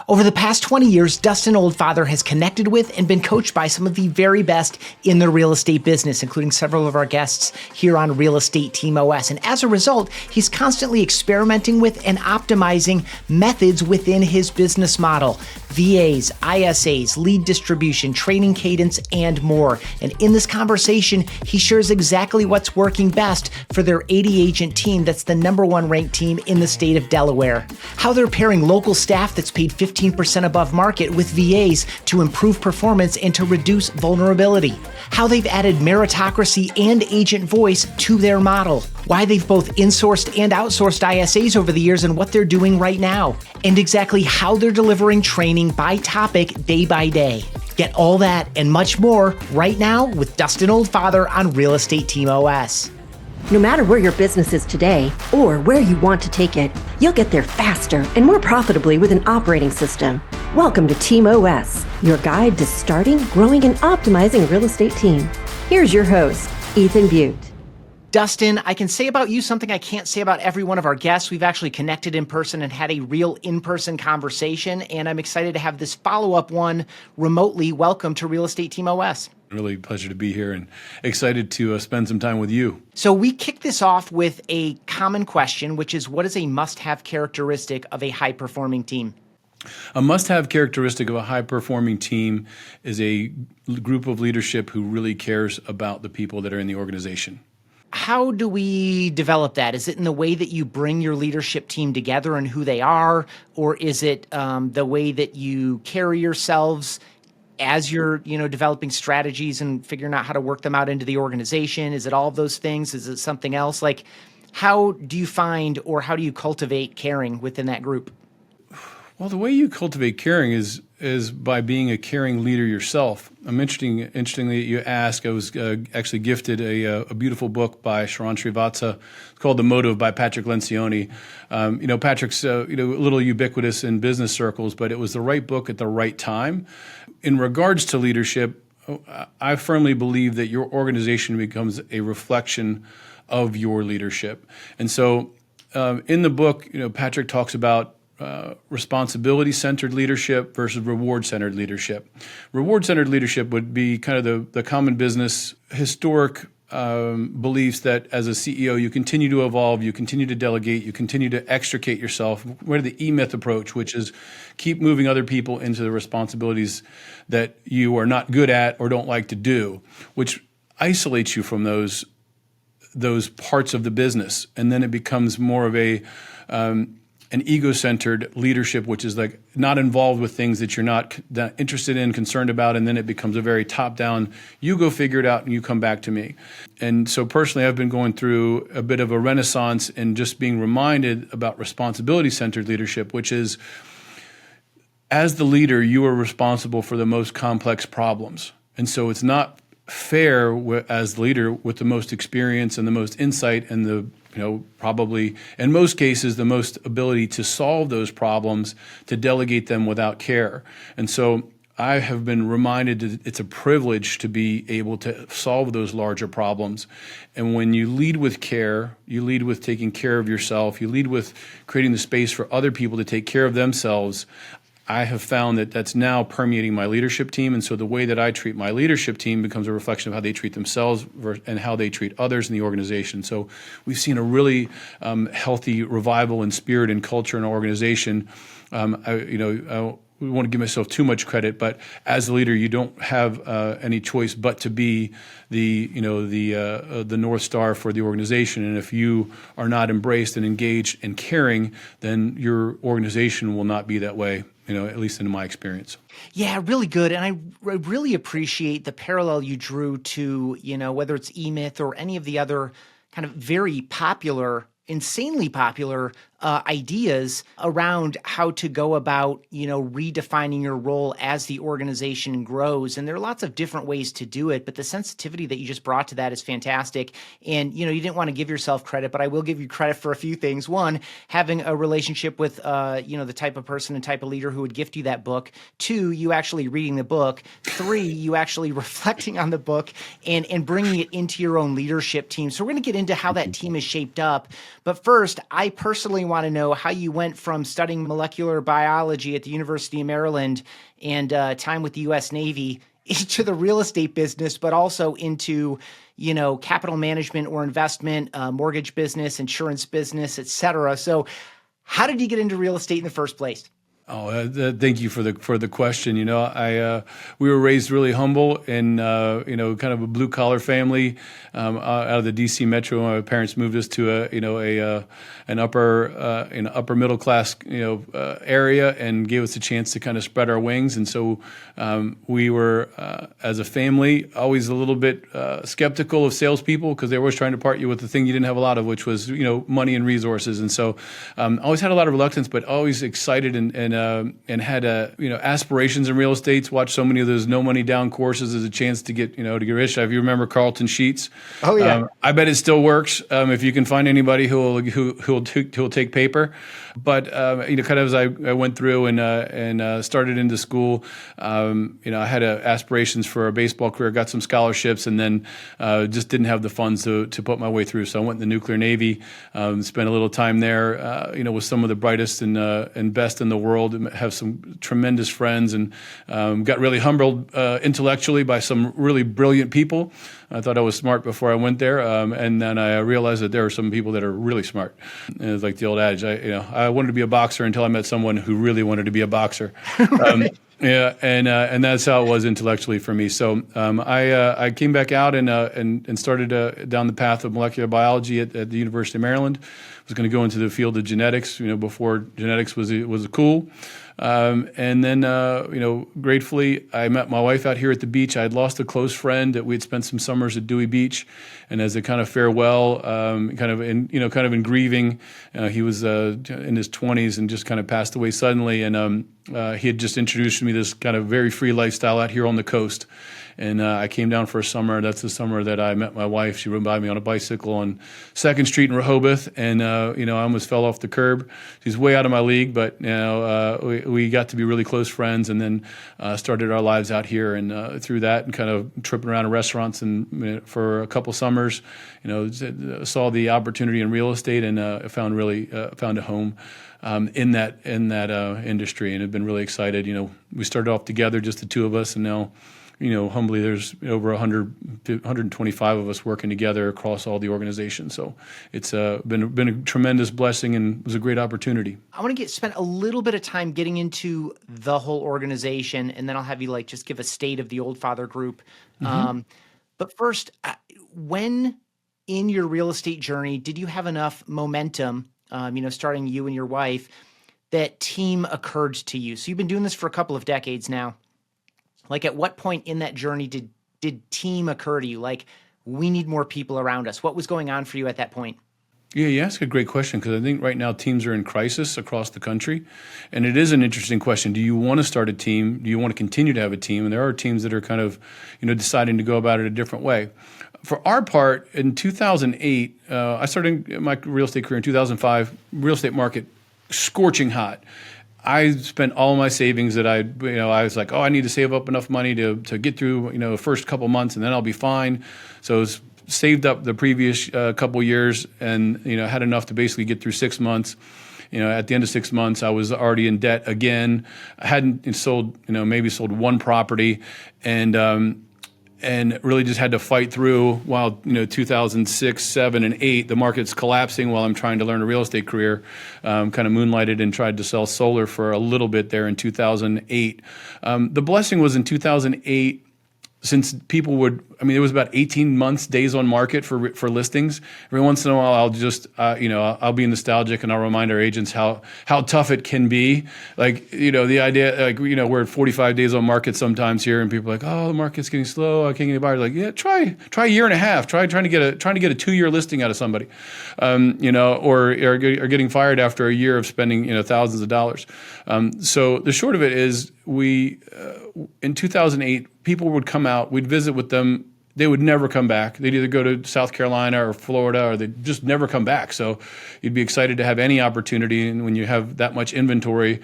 Over the past 20 years, Dustin Oldfather has connected with and been coached by some of the very best in the real estate business, including several of our guests here on Real Estate Team OS. And as a result, he's constantly experimenting with and optimizing methods within his business model: VAs, ISAs, lead distribution, training cadence, and more. And in this conversation, he shares exactly what's working best for their 80-agent team that's the #1 ranked team in the state of Delaware. How they're pairing local staff that's paid 15% above market with VAs to improve performance and to reduce vulnerability. How they've added meritocracy and agent voice to their model. Why they've both insourced and outsourced ISAs over the years and what they're doing right now. And exactly how they're delivering training by topic day by day. Get all that and much more right now with Dustin Oldfather on Real Estate Team OS. No matter where your business is today or where you want to take it, you'll get there faster and more profitably with an operating system. Welcome to Team OS, your guide to starting, growing, and optimizing a real estate team. Here's your host, Ethan Butte. Dustin, I can say about you something I can't say about every one of our guests. We've actually connected in person and had a real in-person conversation, and I'm excited to have this follow-up one remotely. Welcome to Real Estate Team OS. Really a pleasure to be here and excited to spend some time with you. So we kick this off with a common question, which is, what is a must-have characteristic of a high-performing team? A must-have characteristic of a high-performing team is a group of leadership who really cares about the people that are in the organization. How do we develop that? Is it in the way that you bring your leadership team together and who they are, or is it the way that you carry yourselves as you're, developing strategies and figuring out how to work them out into the organization? Is it all of those things? Is it something else? Like, how do you find or how do you cultivate caring within that group? Well, the way you cultivate caring is by being a caring leader yourself. Interestingly, you ask. I was actually gifted a beautiful book by Sharon Srivatsa. It's called The Motive by Patrick Lencioni. Patrick's a little ubiquitous in business circles, but it was the right book at the right time. In regards to leadership, I firmly believe that your organization becomes a reflection of your leadership. And so in the book, Patrick talks about responsibility-centered leadership versus reward-centered leadership. Reward-centered leadership would be kind of the common business historic beliefs that as a CEO, you continue to evolve, you continue to delegate, you continue to extricate yourself. What are the E-Myth approach, which is keep moving other people into the responsibilities that you are not good at or don't like to do, which isolates you from those parts of the business. And then it becomes more of an ego-centered leadership, which is like not involved with things that you're not that interested in, concerned about, and then it becomes a very top-down, you go figure it out and you come back to me. And so personally, I've been going through a bit of a renaissance and just being reminded about responsibility-centered leadership, which is, as the leader, you are responsible for the most complex problems. And so it's not fair as the leader with the most experience and the most insight and the probably, in most cases, the most ability to solve those problems, to delegate them without care. And so I have been reminded that it's a privilege to be able to solve those larger problems. And when you lead with care, you lead with taking care of yourself, you lead with creating the space for other people to take care of themselves. I have found that that's now permeating my leadership team. And so the way that I treat my leadership team becomes a reflection of how they treat themselves and how they treat others in the organization. So we've seen a really healthy revival in spirit and culture in our organization. I we want to give myself too much credit, but as a leader, you don't have any choice but to be the North Star for the organization. And if you are not embraced and engaged and caring, then your organization will not be that way. At least in my experience. Yeah, really good. And I really appreciate the parallel you drew to, whether it's E-Myth or any of the other kind of very popular, insanely popular ideas around how to go about, redefining your role as the organization grows. And there are lots of different ways to do it, but the sensitivity that you just brought to that is fantastic. And, you didn't want to give yourself credit, but I will give you credit for a few things. One, having a relationship with, the type of person and type of leader who would gift you that book. Two, you actually reading the book. Three, you actually reflecting on the book and bringing it into your own leadership team. So we're going to get into how that team is shaped up. But first, I personally want to know how you went from studying molecular biology at the University of Maryland and time with the U.S. Navy into the real estate business, but also into, capital management or investment, mortgage business, insurance business, et cetera. So how did you get into real estate in the first place? Oh, thank you for the question. We were raised really humble in kind of a blue collar family out of the D.C. metro. My parents moved us to an upper middle class area and gave us a chance to kind of spread our wings. And so we were as a family always a little bit skeptical of salespeople because they were always trying to part you with the thing you didn't have a lot of, which was money and resources. And so always had a lot of reluctance, but always excited and had aspirations in real estate. Watched so many of those no money down courses as a chance to get rich. If you remember Carlton Sheets, oh yeah, I bet it still works if you can find anybody who'll take paper. But kind of as I went through and started into school, I had aspirations for a baseball career, got some scholarships, and then just didn't have the funds to put my way through. So I went in the nuclear Navy, spent a little time there, with some of the brightest and best in the world. Have some tremendous friends, and got really humbled intellectually by some really brilliant people. I thought I was smart before I went there, and then I realized that there are some people that are really smart. And it's like the old adage, I wanted to be a boxer until I met someone who really wanted to be a boxer. Yeah, and that's how it was intellectually for me. So I came back out and started down the path of molecular biology at the University of Maryland. Was going to go into the field of genetics, before genetics was cool. And then, gratefully, I met my wife out here at the beach. I had lost a close friend that we had spent some summers at Dewey Beach, and as a kind of farewell, kind of in grieving, he was in his 20s and just kind of passed away suddenly. And he had just introduced me to this kind of very free lifestyle out here on the coast. And I came down for a summer. That's the summer that I met my wife. She rode by me on a bicycle on 2nd Street in Rehoboth, and I almost fell off the curb. She's way out of my league, but we got to be really close friends, and then started our lives out here. And through that, and kind of tripping around in restaurants, and for a couple summers, saw the opportunity in real estate, and found a home in that industry, and have been really excited. We started off together, just the two of us, and now, humbly, there's over 125 of us working together across all the organizations. So it's been a tremendous blessing, and was a great opportunity. I want to spend a little bit of time getting into the whole organization, and then I'll have you just give a state of the Oldfather Group. Mm-hmm. But first, when in your real estate journey, did you have enough momentum, starting you and your wife, that team occurred to you? So you've been doing this for a couple of decades now. Like, at what point in that journey did team occur to you? Like, we need more people around us. What was going on for you at that point? Yeah, you ask a great question, because I think right now teams are in crisis across the country. And it is an interesting question. Do you want to start a team? Do you want to continue to have a team? And there are teams that are kind of, deciding to go about it a different way. For our part, in 2008, I started my real estate career in 2005, real estate market scorching hot. I spent all my savings that I was like, I need to save up enough money to get through, the first couple months, and then I'll be fine. So I was saved up the previous couple years, and, had enough to basically get through 6 months. At the end of 6 months, I was already in debt again. I hadn't sold, maybe sold one property, and really just had to fight through while 2006, 7, and 8, the market's collapsing while I'm trying to learn a real estate career. Kind of moonlighted and tried to sell solar for a little bit there in 2008. The blessing was in 2008, since people would, it was about 18 months days on market for listings. Every once in a while, I'll just, I'll be nostalgic, and I'll remind our agents how tough it can be. Like, the idea, we're at 45 days on market sometimes here, and people are like, oh, the market's getting slow, I can't get a buyer. Like, yeah, try a year and a half. Trying to get a 2-year listing out of somebody, or getting fired after a year of spending, thousands of dollars. So the short of it is, in 2008, people would come out, we'd visit with them. They would never come back. They'd either go to South Carolina or Florida, or they'd just never come back. So you'd be excited to have any opportunity, and when you have that much inventory,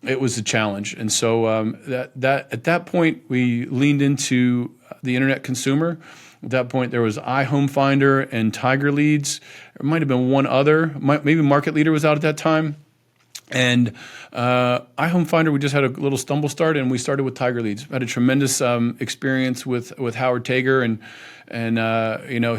it was a challenge. And so that at that point, we leaned into the internet consumer. At that point, there was iHomeFinder and Tiger Leads. There might have been one other. Maybe Market Leader was out at that time. And iHomeFinder, we just had a little stumble start, and we started with Tiger Leads. I had a tremendous experience with Howard Tager, and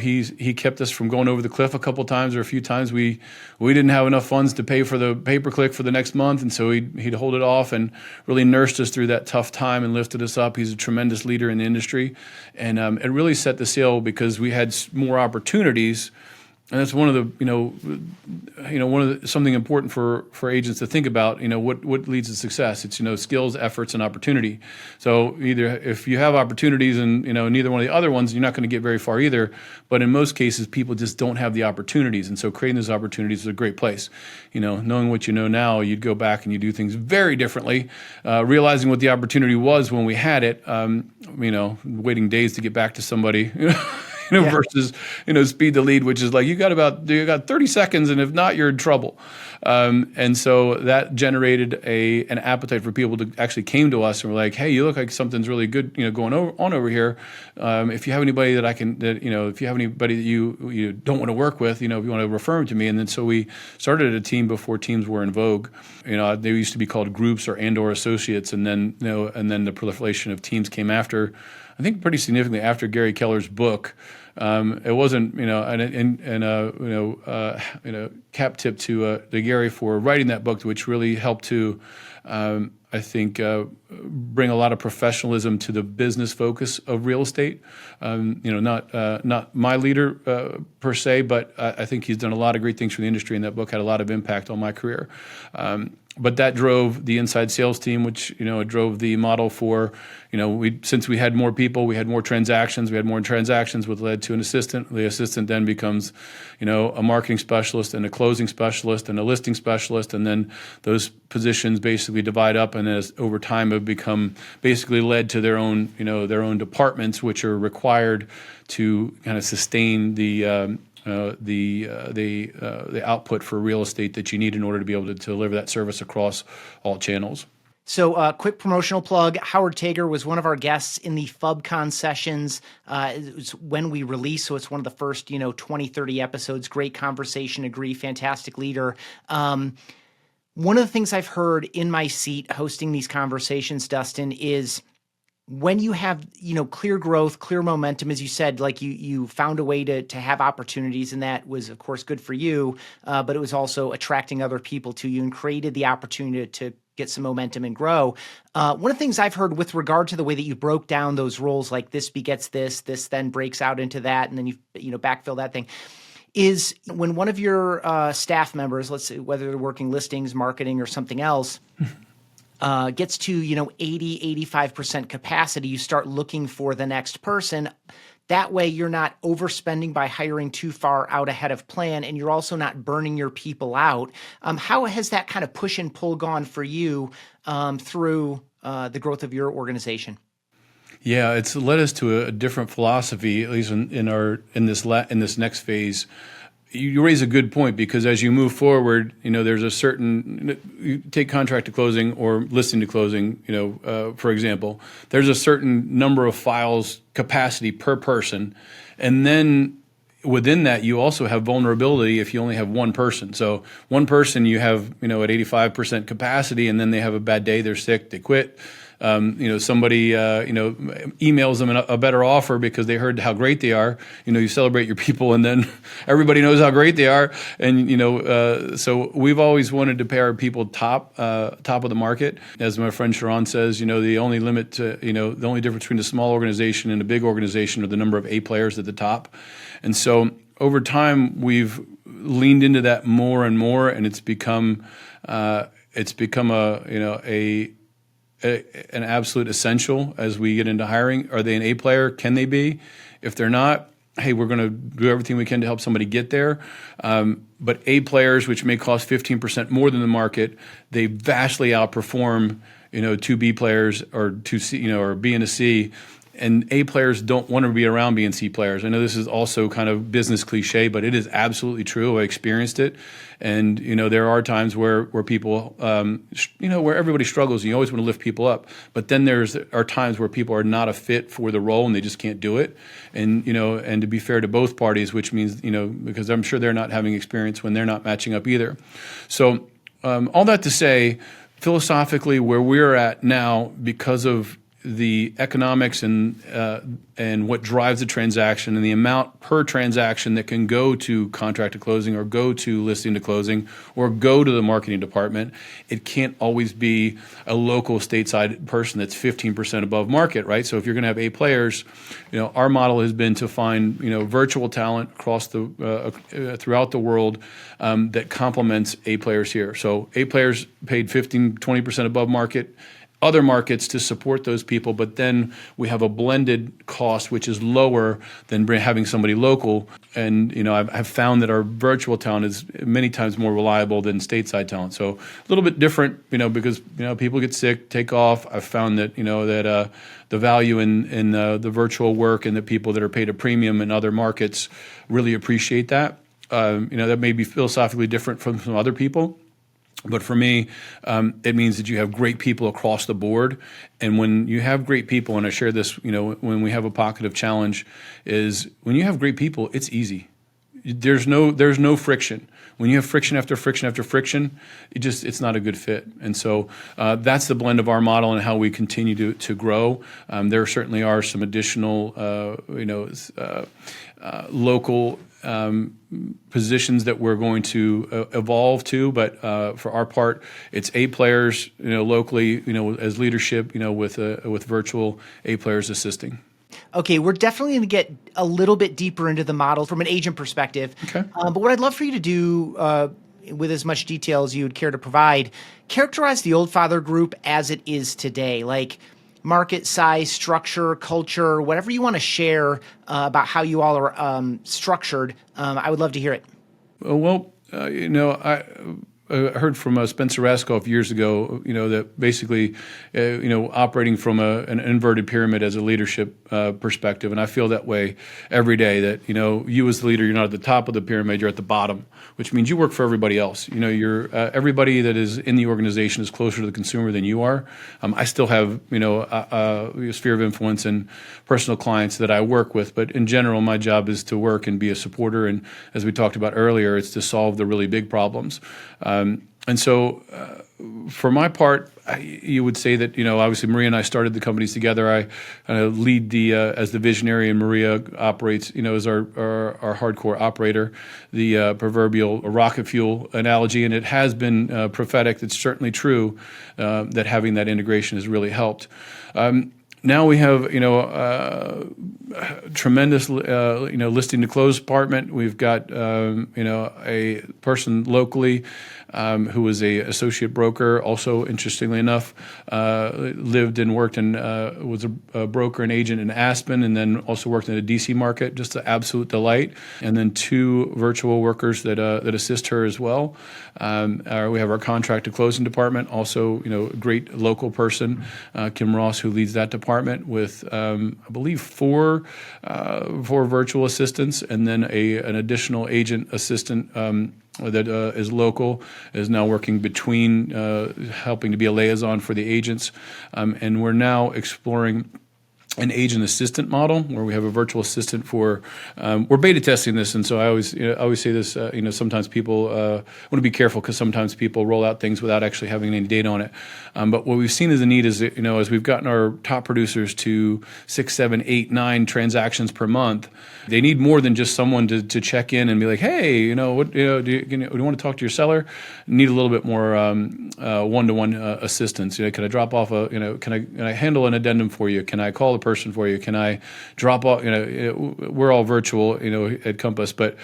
he kept us from going over the cliff a couple times, or a few times. We didn't have enough funds to pay for the pay-per-click for the next month, and so he'd hold it off and really nursed us through that tough time and lifted us up. He's a tremendous leader in the industry, and it really set the sail because we had more opportunities. And that's one of the, something important for agents to think about. What leads to success? It's skills, efforts, and opportunity. So either if you have opportunities and neither one of the other ones, you're not going to get very far either. But in most cases, people just don't have the opportunities, and so creating those opportunities is a great place. Knowing what you know now, you'd go back and you do things very differently. Realizing what the opportunity was when we had it. Waiting days to get back to somebody. Versus, speed to lead, which is like you got 30 seconds, and if not, you're in trouble. And so that generated an appetite for people to actually came to us and were like, hey, you look like something's really good, going on over here. If you have anybody if you have anybody that you don't want to work with, if you want to refer them to me. And then so we started a team before teams were in vogue. They used to be called groups or associates, and then the proliferation of teams came after. I think pretty significantly after Gary Keller's book. It wasn't, cap tip to Gary for writing that book, which really helped to, I think, bring a lot of professionalism to the business focus of real estate. Not my leader per se, but I think he's done a lot of great things for the industry, and that book had a lot of impact on my career. But that drove the inside sales team, which it drove the model for since we had more people, we had more transactions. We had more transactions, which led to an assistant. The assistant then becomes a marketing specialist and a closing specialist and a listing specialist, and then those positions basically divide up, and as over time have become basically led to their own departments, which are required to kind of sustain the output for real estate that you need in order to be able to deliver that service across all channels. So quick promotional plug, Howard Tager was one of our guests in the FubCon sessions. It was when we released, so it's one of the first, 20, 30 episodes. Great conversation, agree, fantastic leader. One of the things I've heard in my seat hosting these conversations, Dustin, is when you have, clear growth, clear momentum, as you said, like you found a way to have opportunities, and that was, of course, good for you, but it was also attracting other people to you and created the opportunity to get some momentum and grow. One of the things I've heard with regard to the way that you broke down those roles, like this begets this then breaks out into that, and then you backfill that thing, is when one of your staff members, let's say whether they're working listings, marketing, or something else, gets to 80-85% capacity, you start looking for the next person. That way you're not overspending by hiring too far out ahead of plan, and you're also not burning your people out. How has that kind of push and pull gone for you through the growth of your organization? Yeah, it's led us to a different philosophy, at least in this next phase. You raise a good point, because as you move forward, there's a certain, you take contract to closing or listing to closing, for example, there's a certain number of files capacity per person. And then within that, you also have vulnerability if you only have one person. So one person you have, at 85% capacity, and then they have a bad day, they're sick, they quit. Somebody, emails them a better offer because they heard how great they are. You celebrate your people, and then everybody knows how great they are. And, so we've always wanted to pay our people top of the market. As my friend Sharon says, the only limit to, the only difference between a small organization and a big organization are the number of A players at the top. And so over time, we've leaned into that more and more, and it's become an absolute essential as we get into hiring. Are they an A player? Can they be? If they're not, hey, we're going to do everything we can to help somebody get there. But A players, which may cost 15% more than the market, they vastly outperform, two B players or two C, or B and a C. and A players don't want to be around B and C players. I know this is also kind of business cliche, but it is absolutely true. I experienced it. And, there are times where people, where everybody struggles and you always want to lift people up. But then are times where people are not a fit for the role and they just can't do it. And, and to be fair to both parties, which means, because I'm sure they're not having experience when they're not matching up either. So all that to say, philosophically, where we're at now, because of the economics and what drives the transaction and the amount per transaction that can go to contract to closing or go to listing to closing or go to the marketing department, it can't always be a local stateside person that's 15% above market, right? So if you're going to have A players, our model has been to find virtual talent across throughout the world that complements A players here. So A players paid 15-20% above market, other markets to support those people, but then we have a blended cost which is lower than having somebody local. And I've found that our virtual talent is many times more reliable than stateside talent. So a little bit different, because people get sick, take off. I've found that the value in the virtual work and the people that are paid a premium in other markets really appreciate that. That may be philosophically different from some other people. But for me, it means that you have great people across the board. And when you have great people, and I share this, when we have a pocket of challenge, is when you have great people, it's easy. There's no friction. When you have friction after friction after friction, it's not a good fit. And so that's the blend of our model and how we continue to grow. There certainly are some additional, local positions that we're going to evolve to, but for our part, it's A players, locally, as leadership, with virtual A players assisting. Okay, we're definitely going to get a little bit deeper into the model from an agent perspective. Okay. But what I'd love for you to do, with as much detail as you would care to provide, characterize the Oldfather Group as it is today, like market size, structure, culture, whatever you want to share about how you all are structured. I would love to hear it. Well, I heard from Spencer Raskoff years ago, that basically, operating from an inverted pyramid as a leadership perspective, and I feel that way every day. That you as the leader, you're not at the top of the pyramid, you're at the bottom, which means you work for everybody else. You're everybody that is in the organization is closer to the consumer than you are. I still have a sphere of influence and personal clients that I work with, but in general, my job is to work and be a supporter. And as we talked about earlier, it's to solve the really big problems. And so, for my part, you would say that obviously Maria and I started the companies together. I lead as the visionary, and Maria operates as our hardcore operator. The proverbial rocket fuel analogy, and it has been prophetic. It's certainly true that having that integration has really helped. Now we have tremendous listing to close department. We've got a person locally who was a associate broker. Also, interestingly enough, lived and worked and was a broker and agent in Aspen, and then also worked in the DC market. Just an absolute delight. And then 2 virtual workers that assist her as well. We have our contract to closing department. Also, a great local person, Kim Ross, who leads that department with I believe 4 virtual assistants, and then an additional agent assistant that is local, is now working between helping to be a liaison for the agents, and we're now exploring an agent assistant model where we have a virtual assistant for. We're beta testing this, and so I always say this. Sometimes people want to be careful because sometimes people roll out things without actually having any data on it. But what we've seen as a need is that, as we've gotten our top producers to 6, 7, 8, 9 transactions per month, they need more than just someone to check in and be like, hey, do you want to talk to your seller? Need a little bit more one-to-one assistance. Can I drop off can I handle an addendum for you? Can I call the person for you? Can I drop off? We're all virtual, at Compass, but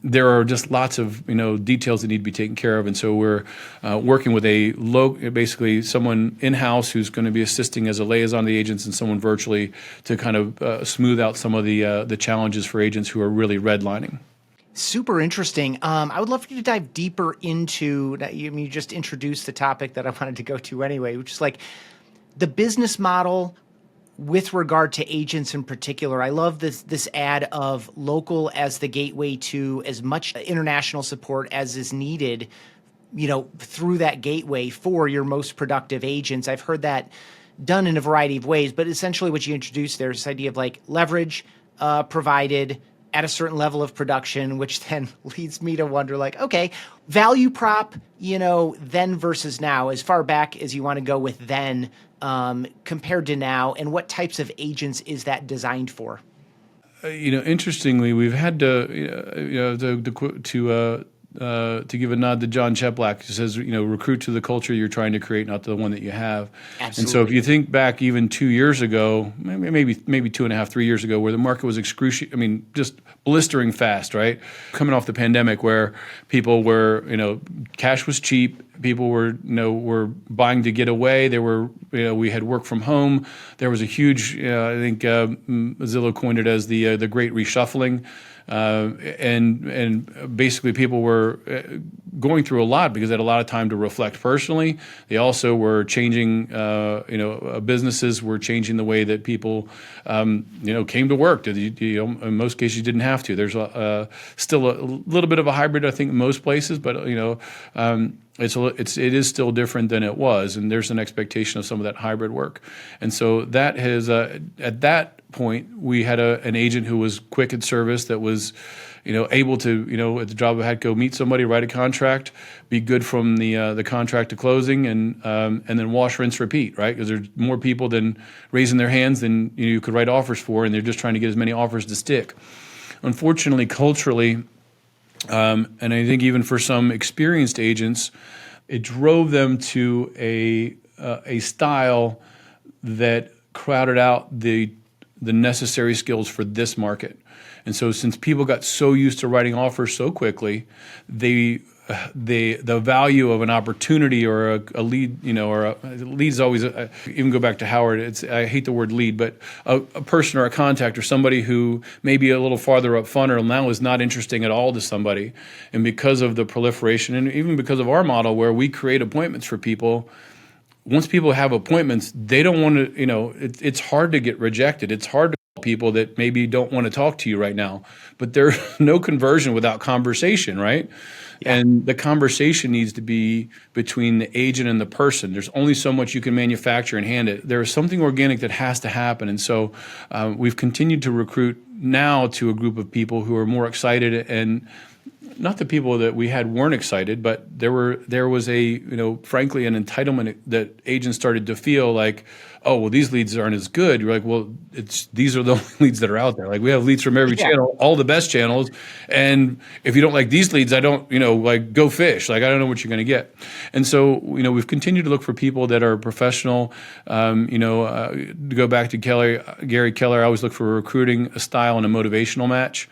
there are just lots of details that need to be taken care of, and so we're working with basically someone in-house who's going to be assisting as a liaison to the agents, and someone virtually to kind of smooth out some of the challenges for agents who are really redlining. Super interesting. I would love for you to dive deeper into that. You just introduced the topic that I wanted to go to anyway, which is like the business model with regard to agents in particular, I love this ad of local as the gateway to as much international support as is needed, through that gateway for your most productive agents. I've heard that done in a variety of ways, but essentially what you introduced there is this idea of like leverage provided at a certain level of production, which then leads me to wonder, like, okay, value prop, then versus now, as far back as you want to go with then compared to now, and what types of agents is that designed for? Interestingly, we've had to give a nod to John Cheplack, who says, recruit to the culture you're trying to create, not the one that you have. Absolutely. And so if you think back even 2 years ago, maybe 2.5, 3 years ago, where the market was just blistering fast, right? Coming off the pandemic where people were, cash was cheap. People were buying to get away. We had work from home. There was a huge, I think Zillow coined it as the great reshuffling. And basically people were going through a lot because they had a lot of time to reflect personally. They also were changing, businesses were changing the way that people, came to work. In most cases, you didn't have to. There's still a little bit of a hybrid, I think, in most places, but it is still different than it was, and there's an expectation of some of that hybrid work. And so that has at that point we had an agent who was quick at service, that was able to at the drop of a hat go meet somebody, write a contract, be good from the contract to closing, and then wash, rinse, repeat, right? Because there's more people than raising their hands than you could write offers for, and they're just trying to get as many offers to stick. Unfortunately, culturally, and I think even for some experienced agents, it drove them to a style that crowded out the necessary skills for this market. And so since people got so used to writing offers so quickly, the value of an opportunity or a lead, lead's always, even go back to Howard, I hate the word lead, but a person or a contact or somebody who may be a little farther up funnel now is not interesting at all to somebody. And because of the proliferation, and even because of our model where we create appointments for people, once people have appointments, they don't want to, it's hard to get rejected. It's hard to call people that maybe don't want to talk to you right now, but there's no conversion without conversation, right? Yeah. And the conversation needs to be between the agent and the person. There's only so much you can manufacture and hand it. There is something organic that has to happen. And so we've continued to recruit now to a group of people who are more excited, and not the people that we had weren't excited, but there was frankly, an entitlement that agents started to feel like, oh, well, these leads aren't as good. You're like, well, these are the only leads that are out there. Like, we have leads from every channel, all the best channels. And if you don't like these leads, I don't, go fish. Like, I don't know what you're going to get. And so, we've continued to look for people that are professional. To go back to Gary Keller, I always look for recruiting, a style, and a motivational match.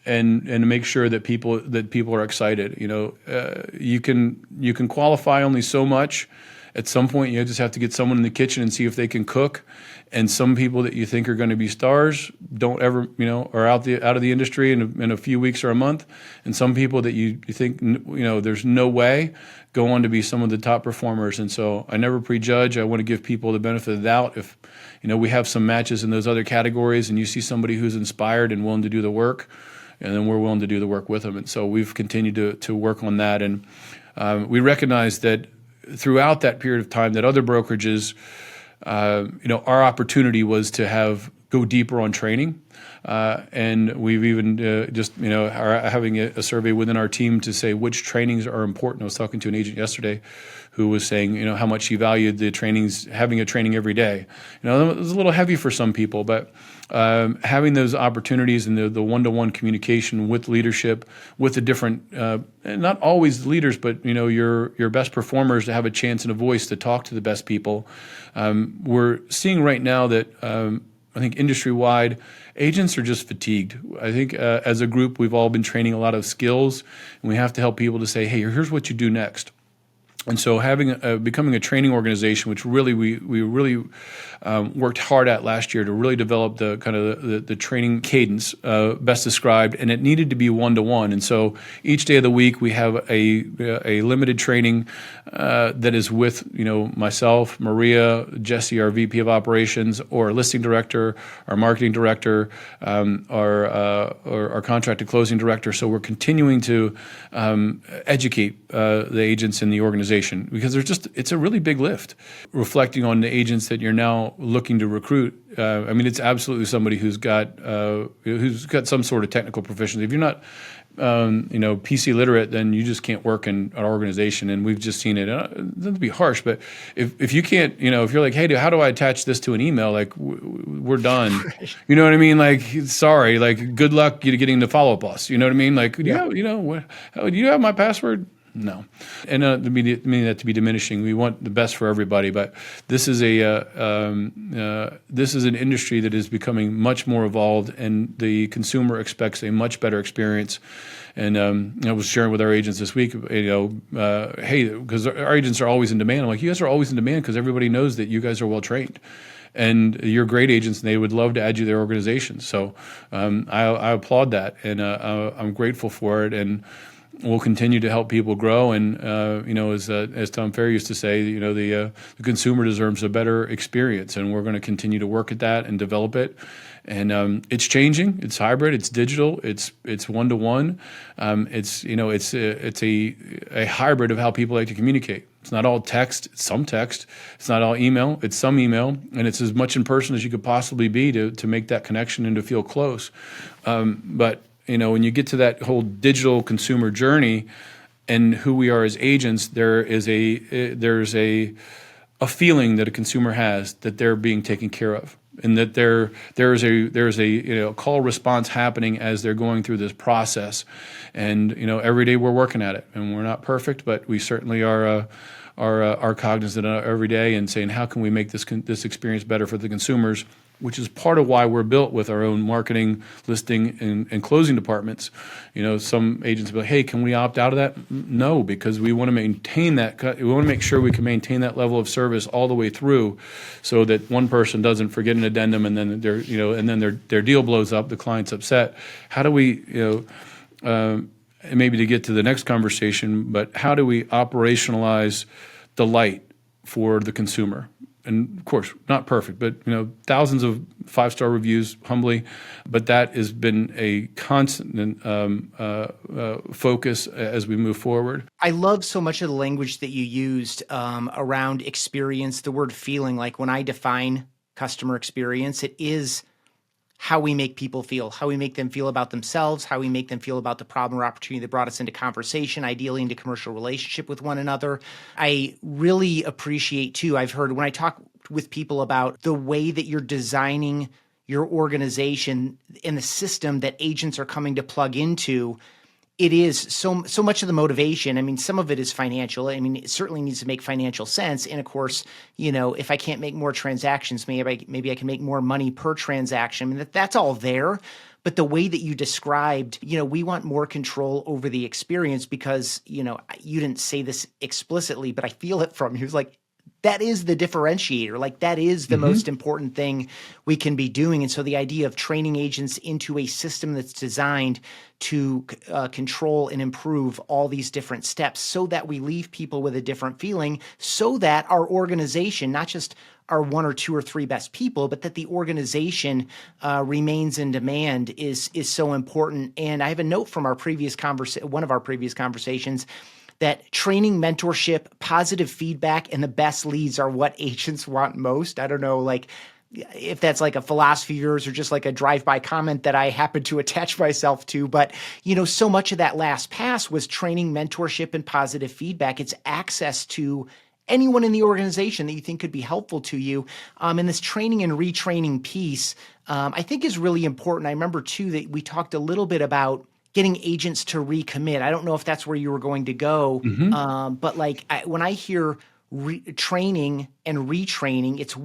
And to make sure that people are excited. You can qualify only so much. At some point, you just have to get someone in the kitchen and see if they can cook. And some people that you think are going to be stars don't ever, are out of the industry in a few weeks or a month. And some people that you think, there's no way, go on to be some of the top performers. And so I never prejudge. I want to give people the benefit of the doubt. If we have some matches in those other categories, and you see somebody who's inspired and willing to do the work, and then we're willing to do the work with them. And so we've continued to work on that. And we recognize that throughout that period of time that other brokerages, our opportunity was to go deeper on training. And we've even are having a survey within our team to say which trainings are important. I was talking to an agent yesterday who was saying, how much he valued the trainings, having a training every day. It was a little heavy for some people, but having those opportunities and the one-to-one communication with leadership, with the different, not always leaders, but your best performers, to have a chance and a voice to talk to the best people. We're seeing right now that I think industry-wide, agents are just fatigued. I think as a group, we've all been training a lot of skills, and we have to help people to say, hey, here's what you do next. And so becoming a training organization, which really we really worked hard at last year to really develop the kind of the training cadence best described, and it needed to be one-to-one. And so each day of the week we have a limited training that is with myself, Maria, Jesse, our VP of operations, or listing director, our marketing director, our contracted closing director. So we're continuing to educate the agents in the organization, because it's a really big lift. Reflecting on the agents that you're now looking to recruit, it's absolutely somebody who's got some sort of technical proficiency. If you're not PC literate, then you just can't work in our organization. And we've just seen it. Not to be harsh, but if you can't, if you're like, hey, how do I attach this to an email? Like, we're done. Right. You know what I mean? Like, sorry, like, good luck getting to follow up us. You know what I mean? Like, do you have my password? No, and to mean that to be diminishing. We want the best for everybody, but this is this is an industry that is becoming much more evolved, and the consumer expects a much better experience. And I was sharing with our agents this week, hey, because our agents are always in demand. I'm like, you guys are always in demand because everybody knows that you guys are well trained, and you're great agents, and they would love to add you to their organizations. So I applaud that, and I'm grateful for it, and we'll continue to help people grow. And as Tom Ferry used to say, the consumer deserves a better experience, and we're going to continue to work at that and develop it. And it's changing. It's hybrid. It's digital. It's one-to-one. It's a hybrid of how people like to communicate. It's not all text. It's some text. It's not all email. It's some email, and it's as much in person as you could possibly be to make that connection and to feel close. But when you get to that whole digital consumer journey and who we are as agents, there's a feeling that a consumer has that they're being taken care of, and that there's a call response happening as they're going through this process. And every day we're working at it, and we're not perfect, but we certainly are cognizant every day and saying, how can we make this experience better for the consumers? Which is part of why we're built with our own marketing, listing, and closing departments. Some agents will be like, hey, can we opt out of that? No, because we want to maintain that. We want to make sure we can maintain that level of service all the way through, so that one person doesn't forget an addendum and then their deal blows up, the client's upset. How do we, maybe to get to the next conversation, but how do we operationalize delight for the consumer? And of course, not perfect, but thousands of 5-star reviews, humbly. But that has been a constant focus as we move forward. I love so much of the language that you used around experience. The word feeling, like when I define customer experience, it is how we make people feel, how we make them feel about themselves, how we make them feel about the problem or opportunity that brought us into conversation, ideally into commercial relationship with one another. I really appreciate too, I've heard when I talk with people about the way that you're designing your organization and the system that agents are coming to plug into, it is so much of the motivation. Some of it is financial. It certainly needs to make financial sense. And of course, if I can't make more transactions, maybe I can make more money per transaction. That's all there. But the way that you described, we want more control over the experience because, you didn't say this explicitly, but I feel it from you. It's like, that is the differentiator. Like, that is the most important thing we can be doing. And so the idea of training agents into a system that's designed to control and improve all these different steps so that we leave people with a different feeling, so that our organization, not just our 1 or 2 or 3 best people, but that the organization remains in demand is so important. And I have a note from one of our previous conversations, that training, mentorship, positive feedback, and the best leads are what agents want most. I don't know, like, if that's like a philosophy of yours or just like a drive-by comment that I happen to attach myself to. But, so much of that last pass was training, mentorship, and positive feedback. It's access to anyone in the organization that you think could be helpful to you. And this training and retraining piece, I think is really important. I remember too that we talked a little bit about getting agents to recommit. I don't know if that's where you were going to go, but when I hear training and retraining. It's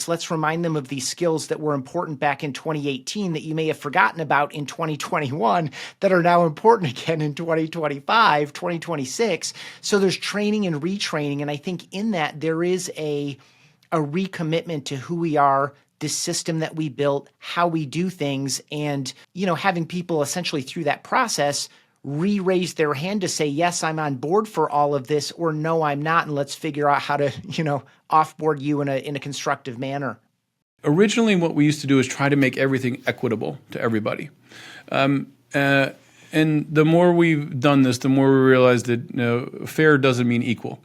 let's remind them of these skills that were important back in 2018 that you may have forgotten about in 2021 that are now important again in 2025, 2026. So there's training and retraining. And I think in that there is a recommitment to who we are, this system that we built, how we do things, and, having people essentially through that process raise their hand to say, yes, I'm on board for all of this, or no, I'm not. And let's figure out how to, offboard you in a constructive manner. Originally, what we used to do is try to make everything equitable to everybody. And the more we've done this, the more we realize that fair doesn't mean equal.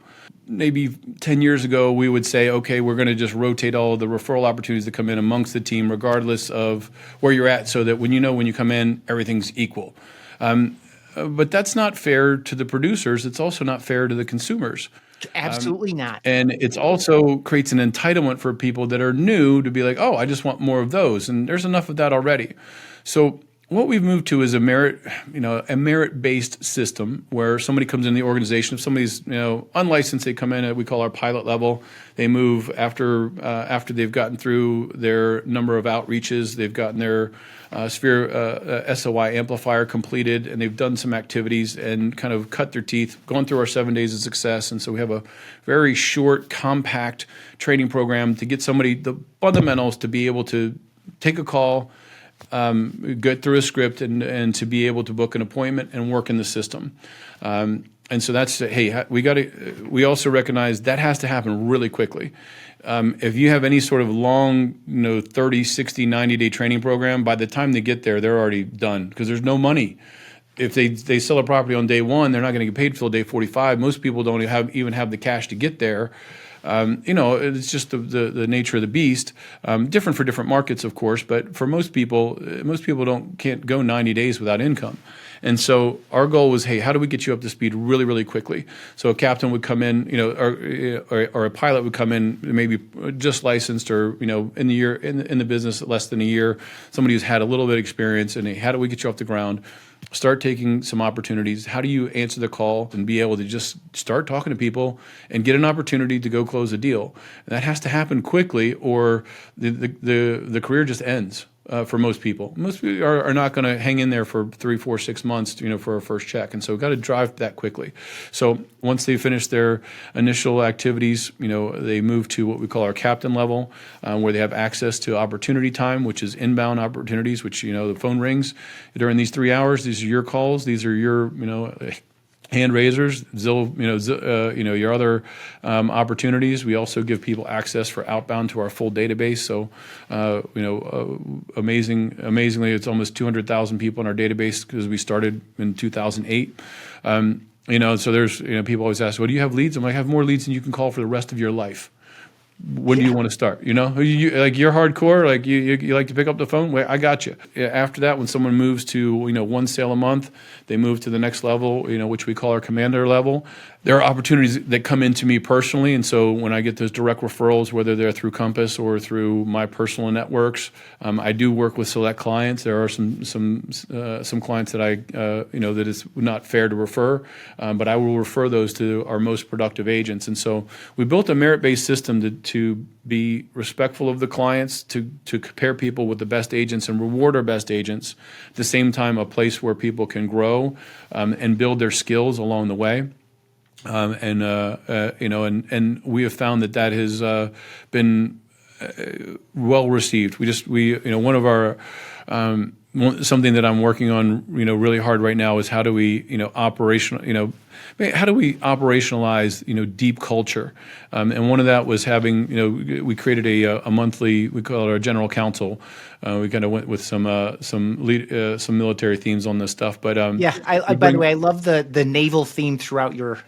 Maybe 10 years ago, we would say, okay, we're going to just rotate all of the referral opportunities that come in amongst the team, regardless of where you're at, so that when you come in, everything's equal. But that's not fair to the producers. It's also not fair to the consumers. Absolutely not. And it's also creates an entitlement for people that are new to be like, oh, I just want more of those. And there's enough of that already. So what we've moved to is a merit-based system where somebody comes in the organization. If somebody's unlicensed, they come in at we call our pilot level. They move after they've gotten through their number of outreaches. They've gotten their Sphere SOI amplifier completed, and they've done some activities and kind of cut their teeth, gone through our 7 days of success. And so we have a very short, compact training program to get somebody the fundamentals to be able to take a call, get through a script, and to be able to book an appointment and work in the system. And so that's, hey, we also recognize that has to happen really quickly. If you have any sort of long, 30, 60, 90-day training program, by the time they get there, they're already done because there's no money. If they sell a property on day one, they're not going to get paid until day 45. Most people don't even have the cash to get there. It's just the nature of the beast. Different for different markets, of course, but for most people can't go 90 days without income. And so our goal was, hey, how do we get you up to speed really, really quickly? So a captain would come in, or a pilot would come in, maybe just licensed, or in the business less than a year. Somebody who's had a little bit of experience, and hey, how do we get you off the ground? Start taking some opportunities. How do you answer the call and be able to just start talking to people and get an opportunity to go close a deal? And that has to happen quickly, or the career just ends. For most people. Most people are not going to hang in there for 3, 4, 6 months, for a first check. And so we've got to drive that quickly. So once they finish their initial activities, they move to what we call our captain level, where they have access to opportunity time, which is inbound opportunities, which, the phone rings during these 3 hours. These are your calls. These are your, hand raisers, your other opportunities. We also give people access for outbound to our full database. So, amazingly, it's almost 200,000 people in our database because we started in 2008. So there's, people always ask, well, do you have leads? I'm like, I have more leads than you can call for the rest of your life. When do you want to start? You're hardcore, like you like to pick up the phone. Wait, I got you. After that, when someone moves to one sale a month, they move to the next level, which we call our commander level. There are opportunities that come into me personally, and so when I get those direct referrals, whether they're through Compass or through my personal networks, I do work with select clients. There are some clients that I that it's not fair to refer, but I will refer those to our most productive agents. And so we built a merit-based system to be respectful of the clients, to compare people with the best agents and reward our best agents. At the same time, a place where people can grow and build their skills along the way. And we have found that has been well received. One of our something that I'm working on, really hard right now is how do we, operationalize, deep culture? And one of that was having, we created a monthly, we call it our general council. We kind of went with some military themes on this stuff, but by the way, I love the naval theme throughout your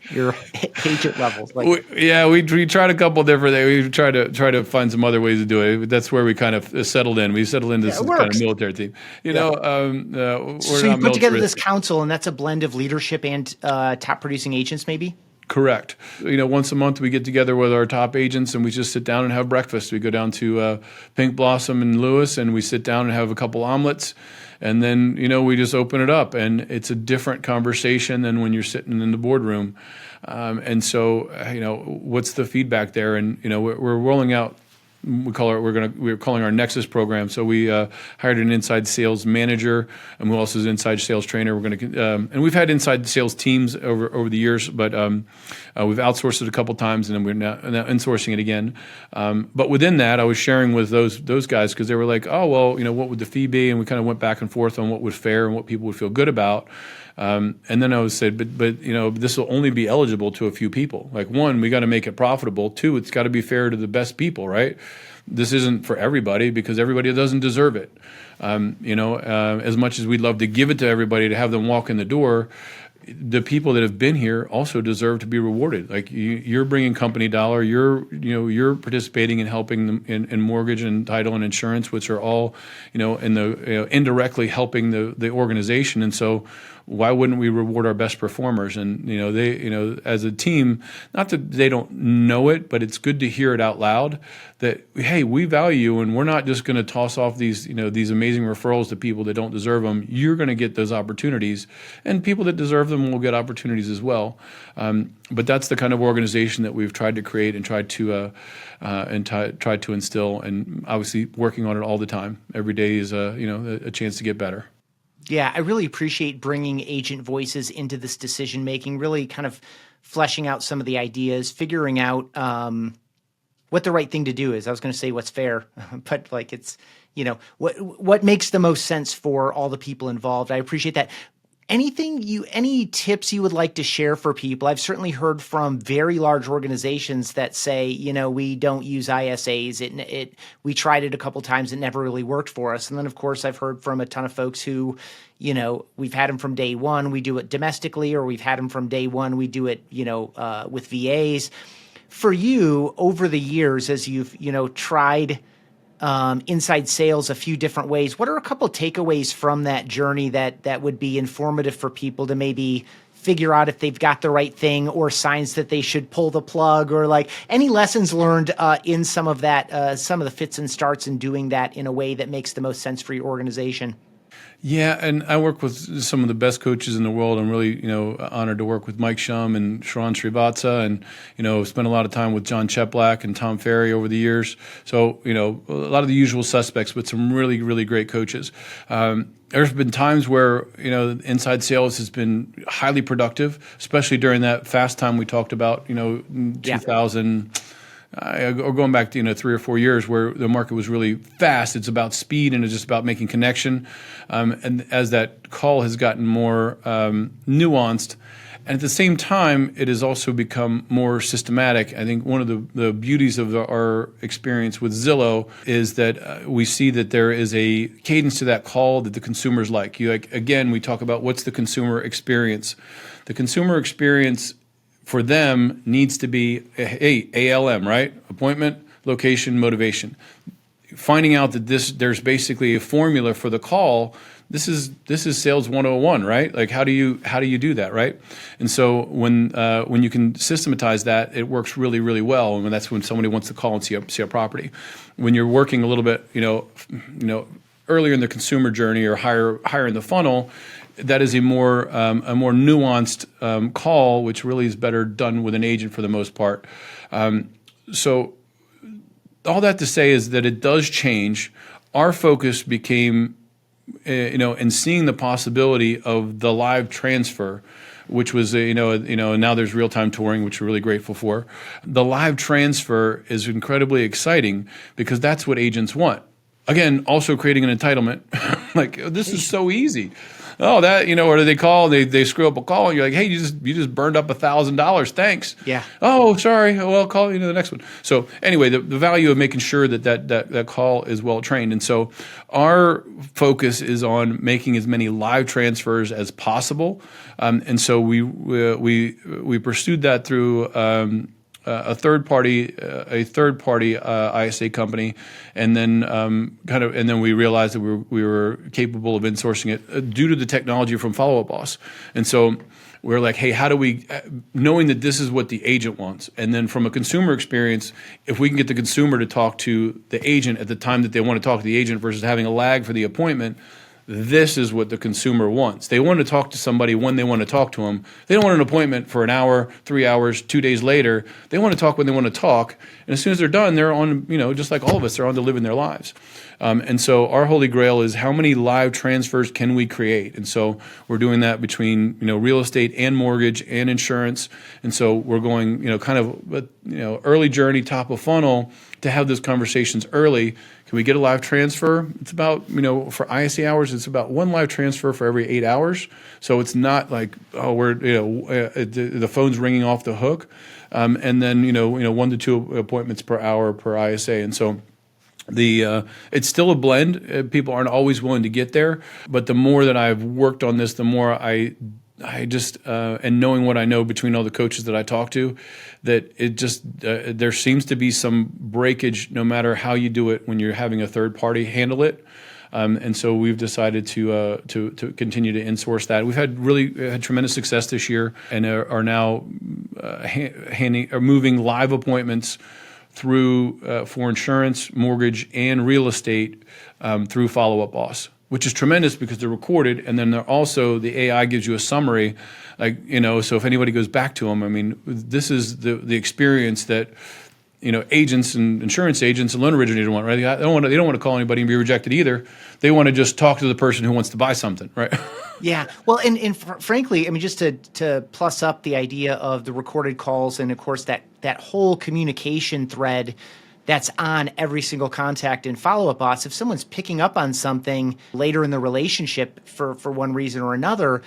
agent levels. We tried a couple different things. We tried to find some other ways to do it. That's where we kind of settled in. We settled into this kind of military theme. So you put together this council, and that's a blend of leadership and top producing agents, maybe? Correct. Once a month we get together with our top agents and we just sit down and have breakfast. We go down to Pink Blossom in Lewis and we sit down and have a couple omelets. And then, we just open it up, and it's a different conversation than when you're sitting in the boardroom. And so, what's the feedback there? And, we're rolling out, we're calling our Nexus program. So we hired an inside sales manager, and who also is an inside sales trainer. We're going to, and we've had inside sales teams over the years, but we've outsourced it a couple times, and then we're now insourcing it again. But within that, I was sharing with those guys, because they were like, oh, well, what would the fee be? And we kind of went back and forth on what was fair and what people would feel good about. And then I was said, but this will only be eligible to a few people. Like, one, we got to make it profitable. Two, it's got to be fair to the best people, right? This isn't for everybody, because everybody doesn't deserve it. As much as we'd love to give it to everybody to have them walk in the door, the people that have been here also deserve to be rewarded. Like, you're bringing company dollar, you're participating in helping them in mortgage and title and insurance, which are all, indirectly helping the organization. And so, why wouldn't we reward our best performers? And they, as a team, not that they don't know it, but it's good to hear it out loud that, hey, we value you, and we're not just going to toss off these amazing referrals to people that don't deserve them. You're going to get those opportunities, and people that deserve them will get opportunities as well. But that's the kind of organization that we've tried to create and tried to instill, and obviously working on it all the time. Every day is a chance to get better. Yeah, I really appreciate bringing agent voices into this decision making, really kind of fleshing out some of the ideas, figuring out what the right thing to do is. I was going to say what's fair, but like it's, what makes the most sense for all the people involved. I appreciate that. Any tips you would like to share for people? I've certainly heard from very large organizations that say, we don't use ISAs. We tried it a couple times. It never really worked for us. And then, of course, I've heard from a ton of folks who, we've had them from day one. We do it domestically, or we've had them from day one. We do it, with VAs. For you, over the years, as you've, tried inside sales a few different ways, what are a couple takeaways from that journey that would be informative for people to maybe figure out if they've got the right thing, or signs that they should pull the plug, or like any lessons learned in some of that, some of the fits and starts in doing that in a way that makes the most sense for your organization? Yeah, and I work with some of the best coaches in the world. I'm really, honored to work with Mike Shum and Sharon Srivatsa, and, spent a lot of time with John Cheplack and Tom Ferry over the years. So, a lot of the usual suspects, but some really, really great coaches. There's been times where, inside sales has been highly productive, especially during that fast time we talked about, 2000. Or going back to 3 or 4 years where the market was really fast. It's about speed, and it's just about making connection. And as that call has gotten more nuanced, and at the same time, it has also become more systematic. I think one of the beauties of our experience with Zillow is that we see that there is a cadence to that call that the consumers like. Again, we talk about what's the consumer experience. The consumer experience for them needs to be ALM, right? Appointment, location, motivation. Finding out that there's basically a formula for the call. This is sales 101, right? Like how do you do that, right? And so when you can systematize that, it works really, really well. And that's when somebody wants to call and see a property. When you're working a little bit, earlier in the consumer journey or higher in the funnel, that is a more nuanced call, which really is better done with an agent for the most part. So all that to say is that it does change. Our focus became, in seeing the possibility of the live transfer, which was, now there's real-time touring, which we're really grateful for. The live transfer is incredibly exciting because that's what agents want. Again, also creating an entitlement. Like, this is so easy. Oh, that, or do they call, they screw up a call, and you're like, hey, you just burned up $1,000. Thanks. Yeah. Oh, sorry. Well, I'll call you the next one. So anyway, the value of making sure that call is well trained. And so our focus is on making as many live transfers as possible. And so we pursued that through a third party ISA company, and then we realized that we were capable of insourcing it due to the technology from Follow Up Boss. And so we're like, hey, how do we, knowing that this is what the agent wants, and then from a consumer experience, if we can get the consumer to talk to the agent at the time that they want to talk to the agent versus having a lag for the appointment, this is what the consumer wants. They want to talk to somebody when they want to talk to them. They don't want an appointment for an hour, 3 hours, 2 days later. They want to talk when they want to talk. And as soon as they're done, they're on, just like all of us, they're on to living their lives. And so our holy grail is how many live transfers can we create? And so we're doing that between, real estate and mortgage and insurance. And so we're going, early journey, top of funnel to have those conversations early. Can we get a live transfer? It's about, for ISA hours, it's about one live transfer for every 8 hours. So it's not like, the phone's ringing off the hook. And then, 1 to 2 appointments per hour per ISA. And so it's still a blend. People aren't always willing to get there, but the more that I've worked on this, the more I just and knowing what I know between all the coaches that I talk to, that it just there seems to be some breakage no matter how you do it when you're having a third party handle it. And so we've decided to continue to insource that. We've had tremendous success this year, and are now moving live appointments through for insurance, mortgage, and real estate through Follow Up Boss, which is tremendous because they're recorded, and then they're also, the AI gives you a summary, so if anybody goes back to them, this is the experience that agents and insurance agents and loan originators want, right? They don't want to call anybody and be rejected either. They want to just talk to the person who wants to buy something, right? Yeah. Well, and frankly, just to plus up the idea of the recorded calls, and of course that whole communication thread that's on every single contact in Follow Up Boss. If someone's picking up on something later in the relationship for one reason or another,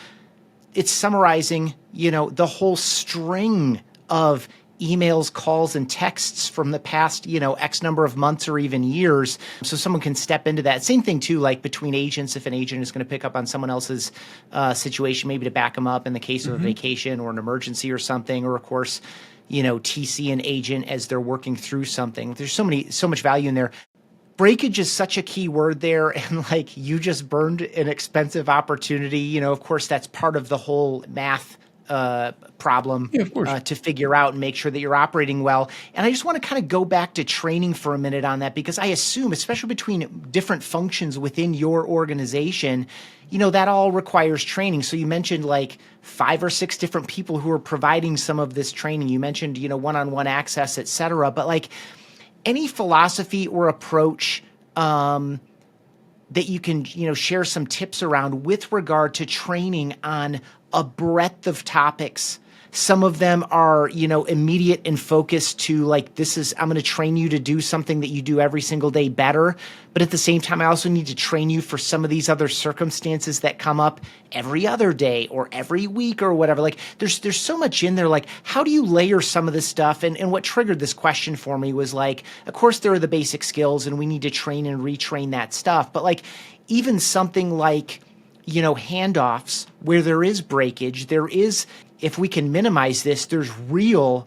it's summarizing, the whole string of emails, calls, and texts from the past, X number of months or even years. So someone can step into that. Same thing too, like between agents, if an agent is going to pick up on someone else's situation, maybe to back them up in the case of a vacation or an emergency or something, or of course, TC and agent as they're working through something. There's so much value in there. Breakage is such a key word there, and you just burned an expensive opportunity. Of course, that's part of the whole math problem to figure out and make sure that you're operating well. And I just want to kind of go back to training for a minute on that, because I assume, especially between different functions within your organization, that all requires training. So you mentioned 5 or 6 different people who are providing some of this training. You mentioned, one-on-one access, et cetera. But any philosophy or approach that you can, share some tips around with regard to training on a breadth of topics. Some of them are, immediate and focused to I'm going to train you to do something that you do every single day better. But at the same time, I also need to train you for some of these other circumstances that come up every other day or every week or whatever. There's so much in there. How do you layer some of this stuff? And what triggered this question for me was of course there are the basic skills and we need to train and retrain that stuff. But even something handoffs where there is breakage, there is, if we can minimize this, there's real,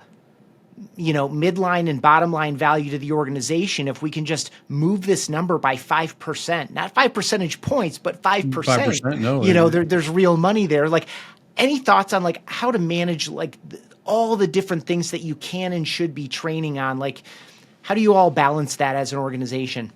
midline and bottom line value to the organization if we can just move this number by 5%, not 5 percentage points, but 5%. 5%, no. There's real money there. Any thoughts on how to manage all the different things that you can and should be training on? How do you all balance that as an organization?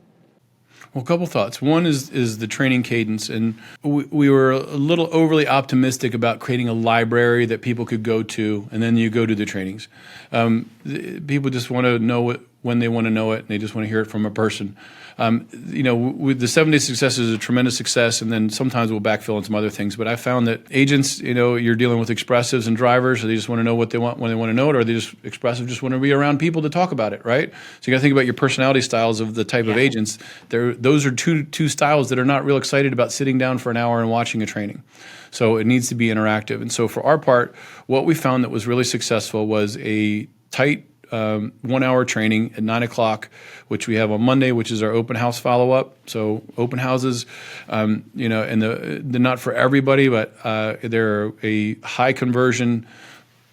Well, a couple thoughts. One is the training cadence, and we were a little overly optimistic about creating a library that people could go to, and then you go to the trainings. People just want to know it when they want to know it, and they just want to hear it from a person. With the 7-day success is a tremendous success, and then sometimes we'll backfill on some other things. But I found that agents, you're dealing with expressives and drivers, so they just want to know what they want when they want to know it, or they just want to be around people to talk about it, right? So you got to think about your personality styles of the type of agents. Those are two styles that are not real excited about sitting down for an hour and watching a training. So it needs to be interactive. And so for our part, what we found that was really successful was a tight 1-hour training at 9 o'clock, which we have on Monday, which is our open house follow-up. So open houses, and they're not for everybody, but they're a high conversion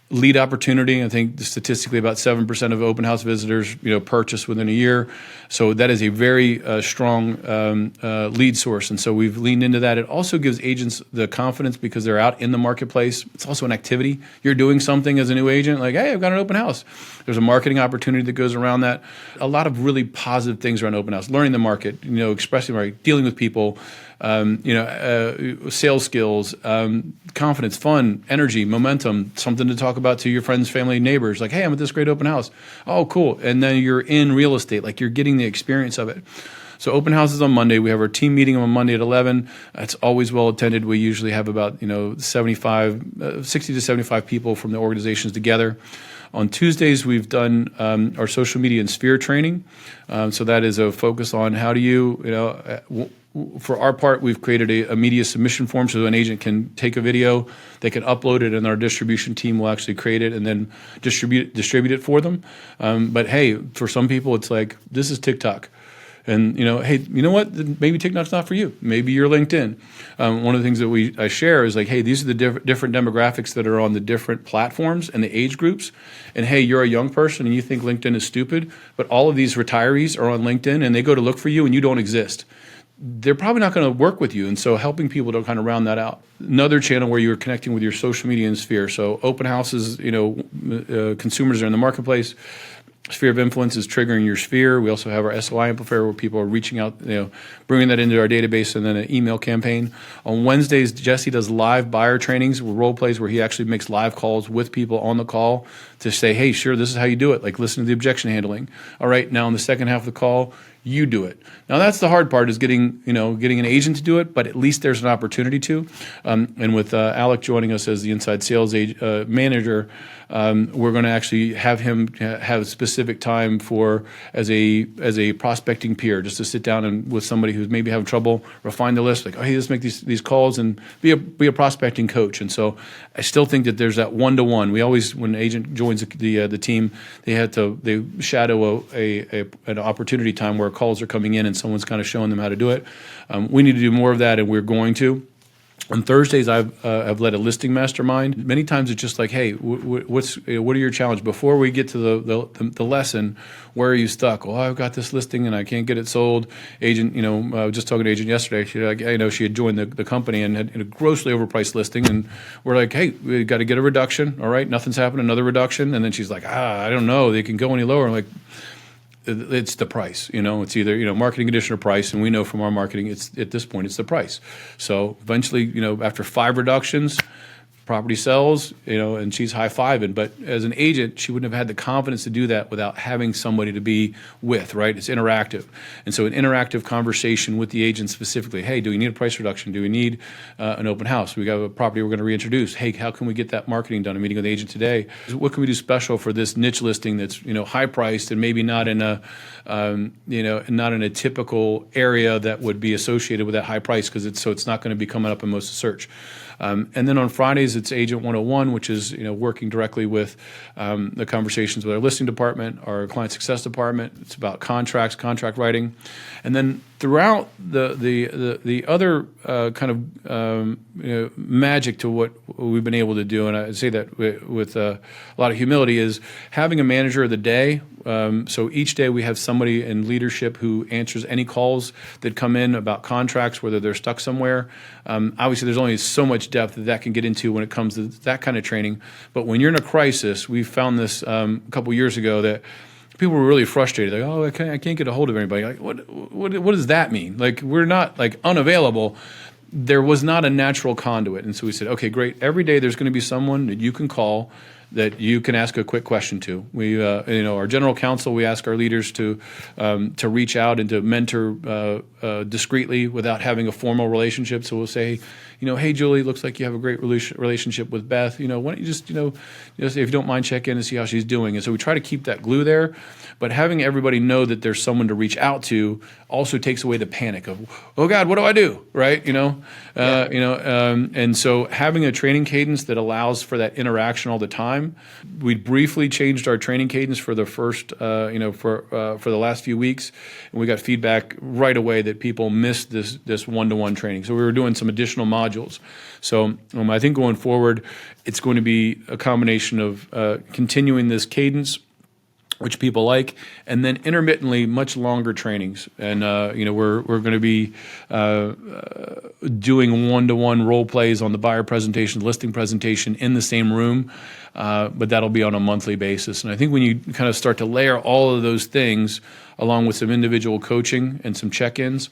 lead opportunity. I think statistically about 7% of open house visitors, purchase within a year. So that is a very strong lead source. And so we've leaned into that. It also gives agents the confidence because they're out in the marketplace. It's also an activity. You're doing something as a new agent, hey, I've got an open house. There's a marketing opportunity that goes around that. A lot of really positive things around open house, learning the market, expressing, dealing with people, sales skills, confidence, fun, energy, momentum, something to talk about to your friends, family, neighbors. Like, hey, I'm at this great open house. Oh, cool. And then you're in real estate, like you're getting the experience of it. So open houses on Monday. We have our team meeting on Monday at 11. It's always well attended. We usually have about 60 to 75 people from the organizations together. On Tuesdays, we've done our social media and sphere training. So that is a focus on how do you, for our part, we've created a media submission form so an agent can take a video, they can upload it, and our distribution team will actually create it and then distribute it for them. But hey, for some people, it's like, this is TikTok. And, hey, you know what? Maybe TikTok's not for you. Maybe you're LinkedIn. One of the things that I share is like, hey, these are the different demographics that are on the different platforms and the age groups. And hey, you're a young person and you think LinkedIn is stupid, but all of these retirees are on LinkedIn and they go to look for you and you don't exist. They're probably not going to work with you. And so helping people to kind of round that out. Another channel where you're connecting with your social media and sphere. So open houses, consumers are in the marketplace. Sphere of influence is triggering your sphere. We also have our SOI amplifier where people are reaching out, bringing that into our database, and then an email campaign. On Wednesdays, Jesse does live buyer trainings, role plays where he actually makes live calls with people on the call to say, hey, sure, this is how you do it. Like, listen to the objection handling. All right, now in the second half of the call, you do it. Now that's the hard part, is getting an agent to do it, but at least there's an opportunity to. And with Alec joining us as the inside sales manager, we're going to actually have him have a specific time as a prospecting peer, just to sit down and with somebody who's maybe having trouble refine the list. Like, oh, hey, let's make these calls and be a prospecting coach. And so I still think that there's that one-to-one. We always, when an agent joins the team, they shadow an opportunity time where calls are coming in and someone's kind of showing them how to do it. We need to do more of that, and we're going to. On Thursdays, I've led a listing mastermind. Many times it's just like, hey, what are your challenges? Before we get to the lesson, where are you stuck? Well, I've got this listing and I can't get it sold. Agent, I was just talking to an agent yesterday. She had joined the company and had a grossly overpriced listing, and we're like, hey, we got to get a reduction. All right, nothing's happened, another reduction, and then she's like, I don't know, they can go any lower. I'm like, it's the price, it's either, marketing condition or price. And we know from our marketing, at this point, it's the price. So eventually, after 5 reductions, property sells, and she's high-fiving. But as an agent, she wouldn't have had the confidence to do that without having somebody to be with, right? It's interactive. And so an interactive conversation with the agent specifically, hey, do we need a price reduction? Do we need an open house? We got a property we're going to reintroduce. Hey, how can we get that marketing done? I'm meeting with the agent today. What can we do special for this niche listing that's, high-priced and maybe not in a, not in a typical area that would be associated with that high price, because it's not going to be coming up in most of the search. And then on Fridays, it's Agent 101, which is working directly with the conversations with our listing department, our client success department. It's about contracts, contract writing, and then throughout the other kind of magic to what we've been able to do, and I say that with a lot of humility, is having a manager of the day. So each day we have somebody in leadership who answers any calls that come in about contracts, whether they're stuck somewhere. Obviously, there's only so much depth that can get into when it comes to that kind of training. But when you're in a crisis, we found this a couple years ago that people were really frustrated. Like, oh, I can't get a hold of anybody. Like, what does that mean? Like, we're not like unavailable. There was not a natural conduit. And so we said, okay, great. Every day there's going to be someone that you can call that you can ask a quick question to. We, our general counsel, we ask our leaders to reach out and to mentor discreetly without having a formal relationship. So we'll say, hey, Julie, looks like you have a great relationship with Beth. Why don't you just, if you don't mind, check in and see how she's doing. And so we try to keep that glue there. But having everybody know that there's someone to reach out to also takes away the panic of, oh God, what do I do? Right? And so having a training cadence that allows for that interaction all the time. We briefly changed our training cadence for the first, for the last few weeks, and we got feedback right away that people missed this one-to-one training. So we were doing some additional modules. So I think going forward, it's going to be a combination of continuing this cadence, which people like, and then intermittently much longer trainings. And we're going to be doing one-to-one role plays on the buyer presentation, listing presentation in the same room, but that'll be on a monthly basis. And I think when you kind of start to layer all of those things along with some individual coaching and some check-ins,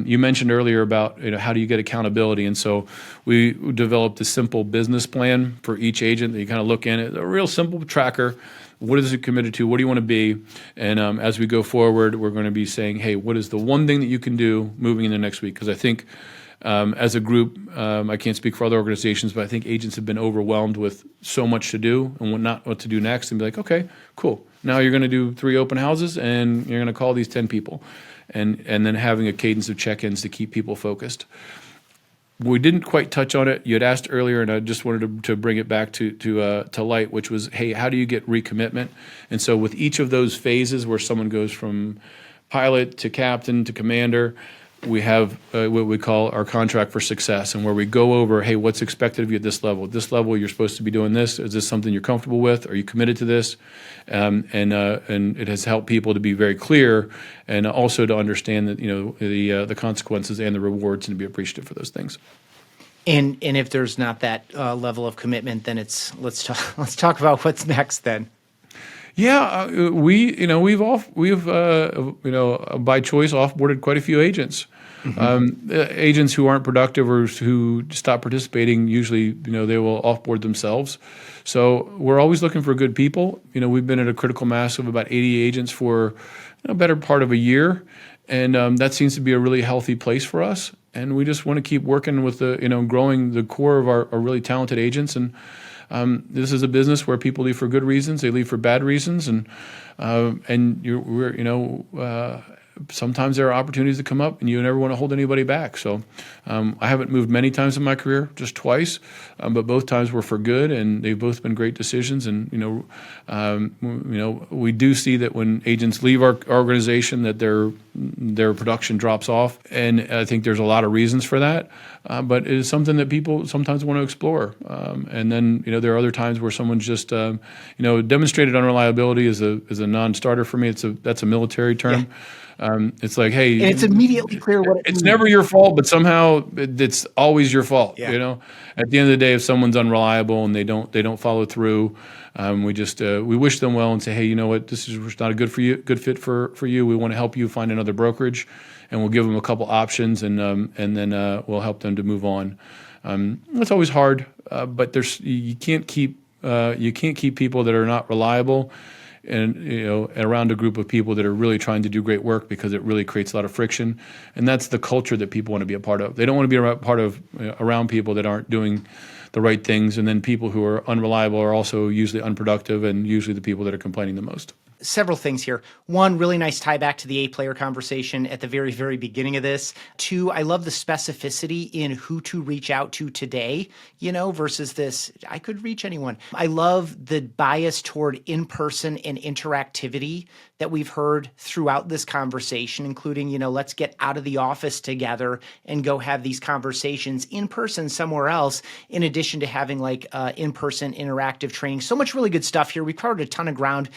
you mentioned earlier about how do you get accountability, and so we developed a simple business plan for each agent that you kind of look in at, a real simple tracker. What is it committed to? What do you want to be? And as we go forward, we're going to be saying, hey, what is the one thing that you can do moving into next week? Because I think as a group, I can't speak for other organizations, but I think agents have been overwhelmed with so much to do and what to do next, and be like, okay, cool. Now you're going to do 3 open houses and you're going to call these 10 people. And then having a cadence of check-ins to keep people focused. We didn't quite touch on it. You had asked earlier, and I just wanted to bring it back to light, which was, hey, how do you get recommitment? And so with each of those phases where someone goes from pilot to captain to commander, we have what we call our contract for success, and where we go over, hey, what's expected of you at this level? At this level, you're supposed to be doing this. Is this something you're comfortable with? Are you committed to this? And it has helped people to be very clear, and also to understand that the consequences and the rewards, and to be appreciative for those things. And if there's not that level of commitment, then let's talk about what's next then. Yeah, we've by choice offboarded quite a few agents. Agents who aren't productive or who stop participating, usually they will offboard themselves. So we're always looking for good people. We've been at a critical mass of about 80 agents for a better part of a year, and that seems to be a really healthy place for us. And we just want to keep working with growing the core of our really talented agents. And this is a business where people leave for good reasons, they leave for bad reasons, and sometimes there are opportunities that come up, and you never want to hold anybody back. So I haven't moved many times in my career, just twice, but both times were for good, and they've both been great decisions. And we do see that when agents leave our organization, that their production drops off, and I think there's a lot of reasons for that. But it is something that people sometimes want to explore. And then there are other times where someone's just demonstrated unreliability is a non-starter for me. That's a military term. Yeah. It's like, hey, and it's immediately clear what it's never your fault, but somehow it's always your fault. Yeah. At the end of the day, if someone's unreliable and they don't follow through, we wish them well and say, hey, you know what, this is not a good fit for you. We want to help you find another brokerage, and we'll give them a couple options, and then we'll help them to move on. It's always hard, but you can't keep people that are not reliable, and around a group of people that are really trying to do great work, because it really creates a lot of friction, and that's the culture that people want to be a part of. They don't want to be around people that aren't doing the right things, and then people who are unreliable are also usually unproductive, and usually the people that are complaining the most. Several things here. One, really nice tie back to the A-player conversation at the very, very beginning of this. Two, I love the specificity in who to reach out to today, versus this, I could reach anyone. I love the bias toward in-person and interactivity that we've heard throughout this conversation, including, let's get out of the office together and go have these conversations in person somewhere else, in addition to having in-person interactive training. So much really good stuff here. We've covered a ton of ground.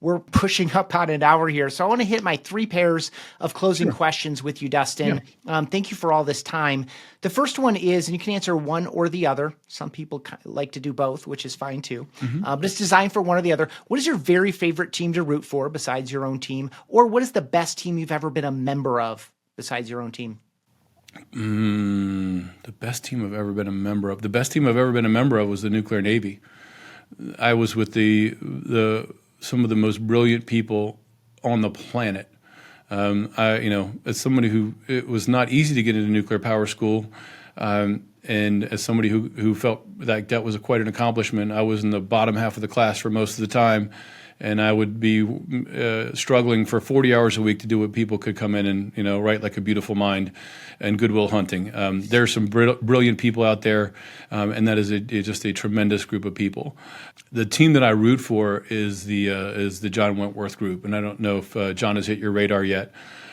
We're pushing up on an hour here. So I want to hit my 3 pairs of closing questions with you, Dustin. Yeah. Thank you for all this time. The first one is, and you can answer one or the other. Some people like to do both, which is fine too. But it's designed for one or the other. What is your very favorite team to root for besides your own team? Or what is the best team you've ever been a member of besides your own team? The best team I've ever been a member of. The best team I've ever been a member of was the Nuclear Navy. I was with some of the most brilliant people on the planet. As somebody who, it was not easy to get into nuclear power school, and as somebody who felt like that was quite an accomplishment, I was in the bottom half of the class for most of the time, and I would be struggling for 40 hours a week to do what people could come in and write like a beautiful mind and Goodwill Hunting. There are some brilliant people out there, and that is just a tremendous group of people. The team that I root for is the John Wentworth Group, and I don't know if John has hit your radar yet.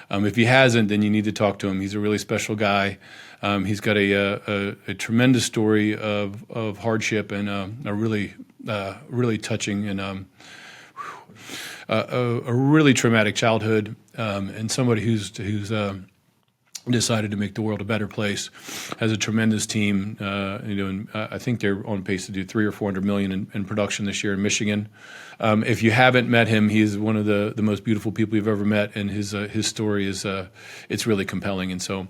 If he hasn't, then you need to talk to him. He's a really special guy. He's got a tremendous story of hardship, and a really touching and a really traumatic childhood, and somebody who's decided to make the world a better place, has a tremendous team, and I think they're on pace to do 300 or 400 million in production this year in Michigan. If you haven't met him, he's one of the most beautiful people you've ever met, and his story is it's really compelling. And so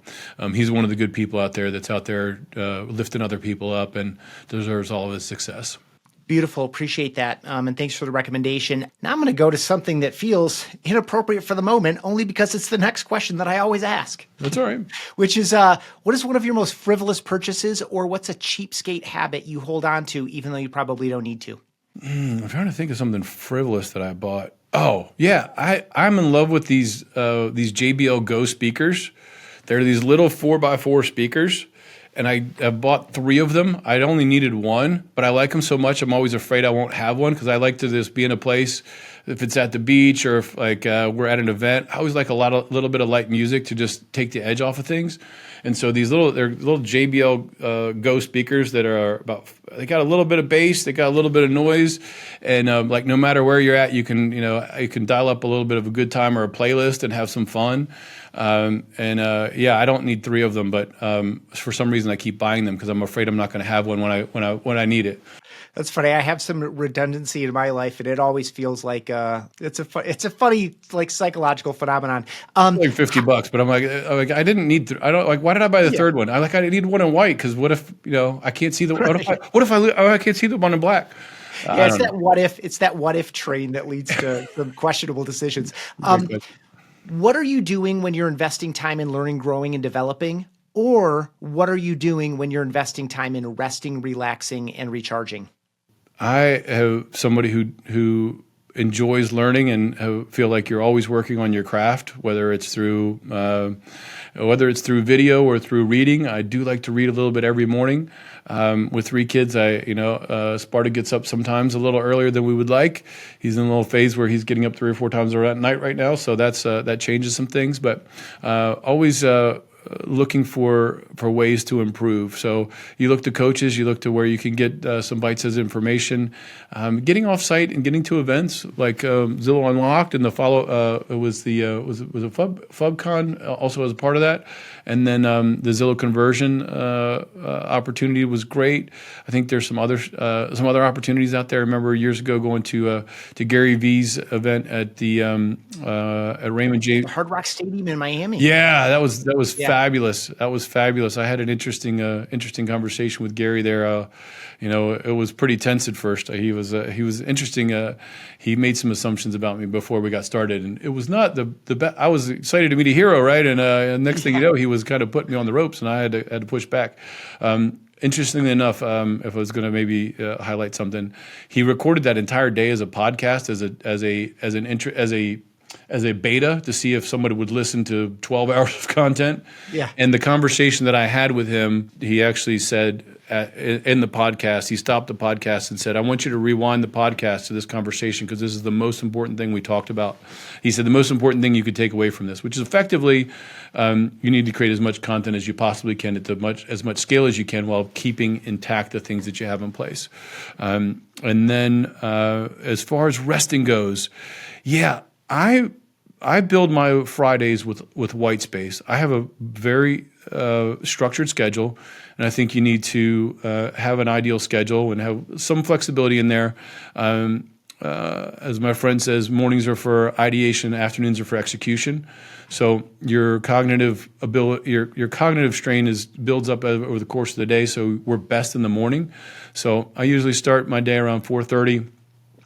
he's one of the good people out there that's out there lifting other people up and deserves all of his success. Beautiful. Appreciate that. And thanks for the recommendation. Now I'm going to go to something that feels inappropriate for the moment, only because it's the next question that I always ask. That's all right. Which is, what is one of your most frivolous purchases, or what's a cheapskate habit you hold on to even though you probably don't need to? I'm trying to think of something frivolous that I bought. Oh, yeah. I'm in love with these JBL Go speakers. They're these little 4x4 speakers. And I bought 3 of them. I only needed 1, but I like them so much I'm always afraid I won't have one, because I like to just be in a place, if it's at the beach or if we're at an event, I always like a little bit of light music to just take the edge off of things. And so they're little JBL Go speakers that are they got a little bit of bass, they got a little bit of noise, and no matter where you're at, you can dial up a little bit of a good time or a playlist and have some fun. I don't need 3 of them, but for some reason I keep buying them because I'm afraid I'm not going to have one when I need it. That's funny. I have some redundancy in my life, and it always feels like it's a funny psychological phenomenon. Like $50, but I'm like I didn't need. I don't like. Why did I buy the third one? I need one in white because what if I can't see the what if I can't see the one in black? Yeah, it's that what if train that leads to some questionable decisions. What are you doing when you're investing time in learning, growing, and developing? Or what are you doing when you're investing time in resting, relaxing, and recharging? I have somebody who enjoys learning and feel like you're always working on your craft, whether it's through video or through reading. I do like to read a little bit every morning. With 3 kids, Sparta gets up sometimes a little earlier than we would like. He's in a little phase where he's getting up 3 or 4 times at night right now, so that changes some things. But always looking for ways to improve. So you look to coaches, you look to where you can get some bite-sized information, getting off-site and getting to events like Zillow Unlocked and the follow. It was a FubCon also as a part of that, and then the Zillow conversion opportunity was great. I think there's some other opportunities out there. I remember years ago going to Gary V's event at the at Raymond James Hard Rock Stadium in Miami. Yeah, that was fabulous. That was fabulous. I had an interesting conversation with Gary there. It was pretty tense at first. He was interesting. He made some assumptions about me before we got started, and it was not the best. I was excited to meet a hero, right? And next thing you know, he was kind of putting me on the ropes, and I had to push back. Interestingly enough, if I was going to maybe highlight something, he recorded that entire day as a podcast, as a beta to see if somebody would listen to 12 hours of content. Yeah. And the conversation that I had with him, he actually said in the podcast, he stopped the podcast and said, I want you to rewind the podcast to this conversation because this is the most important thing we talked about. He said the most important thing you could take away from this, which is effectively you need to create as much content as you possibly can at as much scale as you can while keeping intact the things that you have in place. And then as far as resting goes, I build my Fridays with white space. I have a very structured schedule, and I think you need to have an ideal schedule and have some flexibility in there. As my friend says, mornings are for ideation, afternoons are for execution. So your cognitive ability, your cognitive strain builds up over the course of the day. So we're best in the morning. So I usually start my day around 4:30.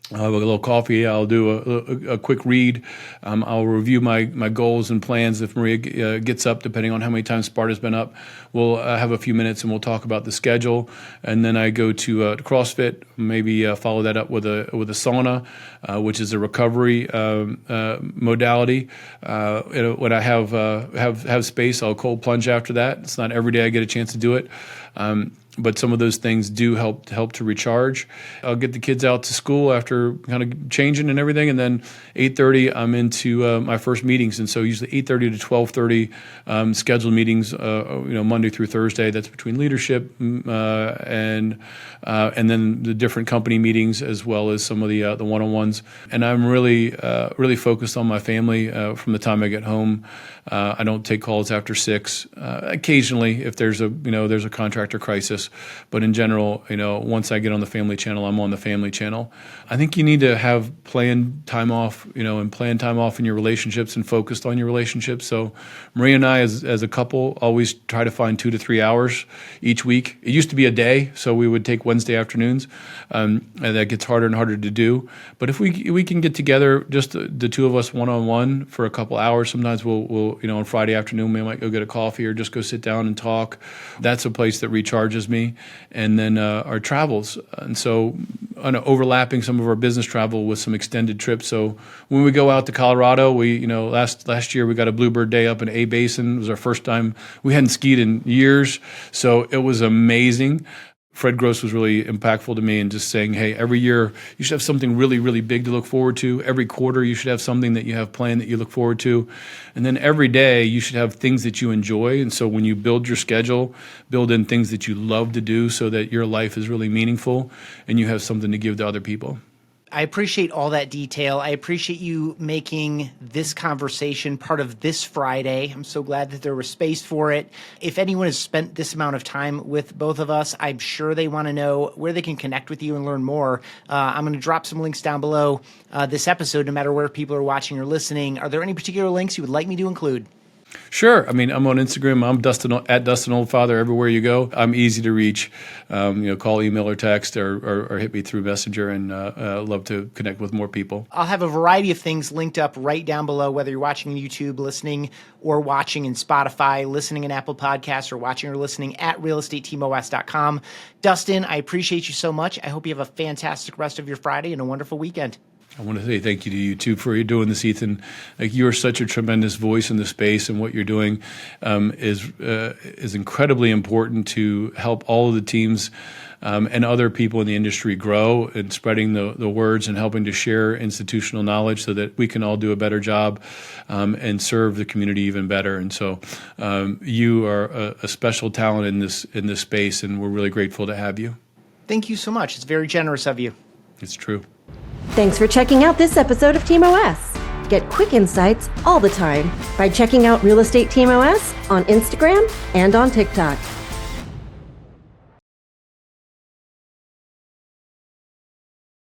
I'll have a little coffee. I'll do a quick read. I'll review my goals and plans. If Maria gets up, depending on how many times Sparta's been up, we'll have a few minutes and we'll talk about the schedule. And then I go to CrossFit. Maybe follow that up with a sauna, which is a recovery modality. When I have space, I'll cold plunge after that. It's not every day I get a chance to do it. but some of those things do help to recharge. I'll get the kids out to school after kind of changing and everything, and then 8:30 I'm into my first meetings, and so usually 8:30 to 12:30 scheduled meetings, Monday through Thursday. That's between leadership and then the different company meetings, as well as some of the one-on-ones. And I'm really focused on my family from the time I get home. I don't take calls after 6. Occasionally, if there's a contractor crisis, but in general, once I get on the family channel, I'm on the family channel. I think you need to have planned time off, and planned time off in your relationships and focused on your relationships. So Maria and I, as a couple, always try to find 2 to 3 hours each week. It used to be a day, so we would take Wednesday afternoons, and that gets harder and harder to do. But if we can get together, just the two of us one-on-one for a couple hours, sometimes we'll on Friday afternoon, we might go get a coffee or just go sit down and talk. That's a place that recharges me. And then our travels. And so overlapping some of our business travel with some extended trips. So when we go out to Colorado, we, last year we got a Bluebird Day up in A Basin. It was our first time. We hadn't skied in years. So it was amazing. Fred Gross was really impactful to me, and just saying, hey, every year you should have something really, really big to look forward to. Every quarter you should have something that you have planned that you look forward to. And then every day you should have things that you enjoy. And so when you build your schedule, build in things that you love to do so that your life is really meaningful and you have something to give to other people. I appreciate all that detail. I appreciate you making this conversation part of this Friday. I'm so glad that there was space for it. If anyone has spent this amount of time with both of us, I'm sure they want to know where they can connect with you and learn more. I'm going to drop some links down below this episode, no matter where people are watching or listening. Are there any particular links you would like me to include? Sure. I mean, I'm on Instagram. I'm at Dustin Oldfather everywhere you go. I'm easy to reach. Call, email, or text, or hit me through Messenger, and love to connect with more people. I'll have a variety of things linked up right down below, whether you're watching on YouTube, listening, or watching in Spotify, listening in Apple Podcasts, or watching or listening at realestateteamos.com. Dustin, I appreciate you so much. I hope you have a fantastic rest of your Friday and a wonderful weekend. I want to say thank you to you too for doing this, Ethan. Like, you are such a tremendous voice in the space, and what you're doing is incredibly important to help all of the teams and other people in the industry grow, and spreading the words and helping to share institutional knowledge so that we can all do a better job and serve the community even better. And so you are a special talent in this space, and we're really grateful to have you. Thank you so much. It's very generous of you. It's true. Thanks for checking out this episode of Team OS. Get quick insights all the time by checking out Real Estate Team OS on Instagram and on TikTok.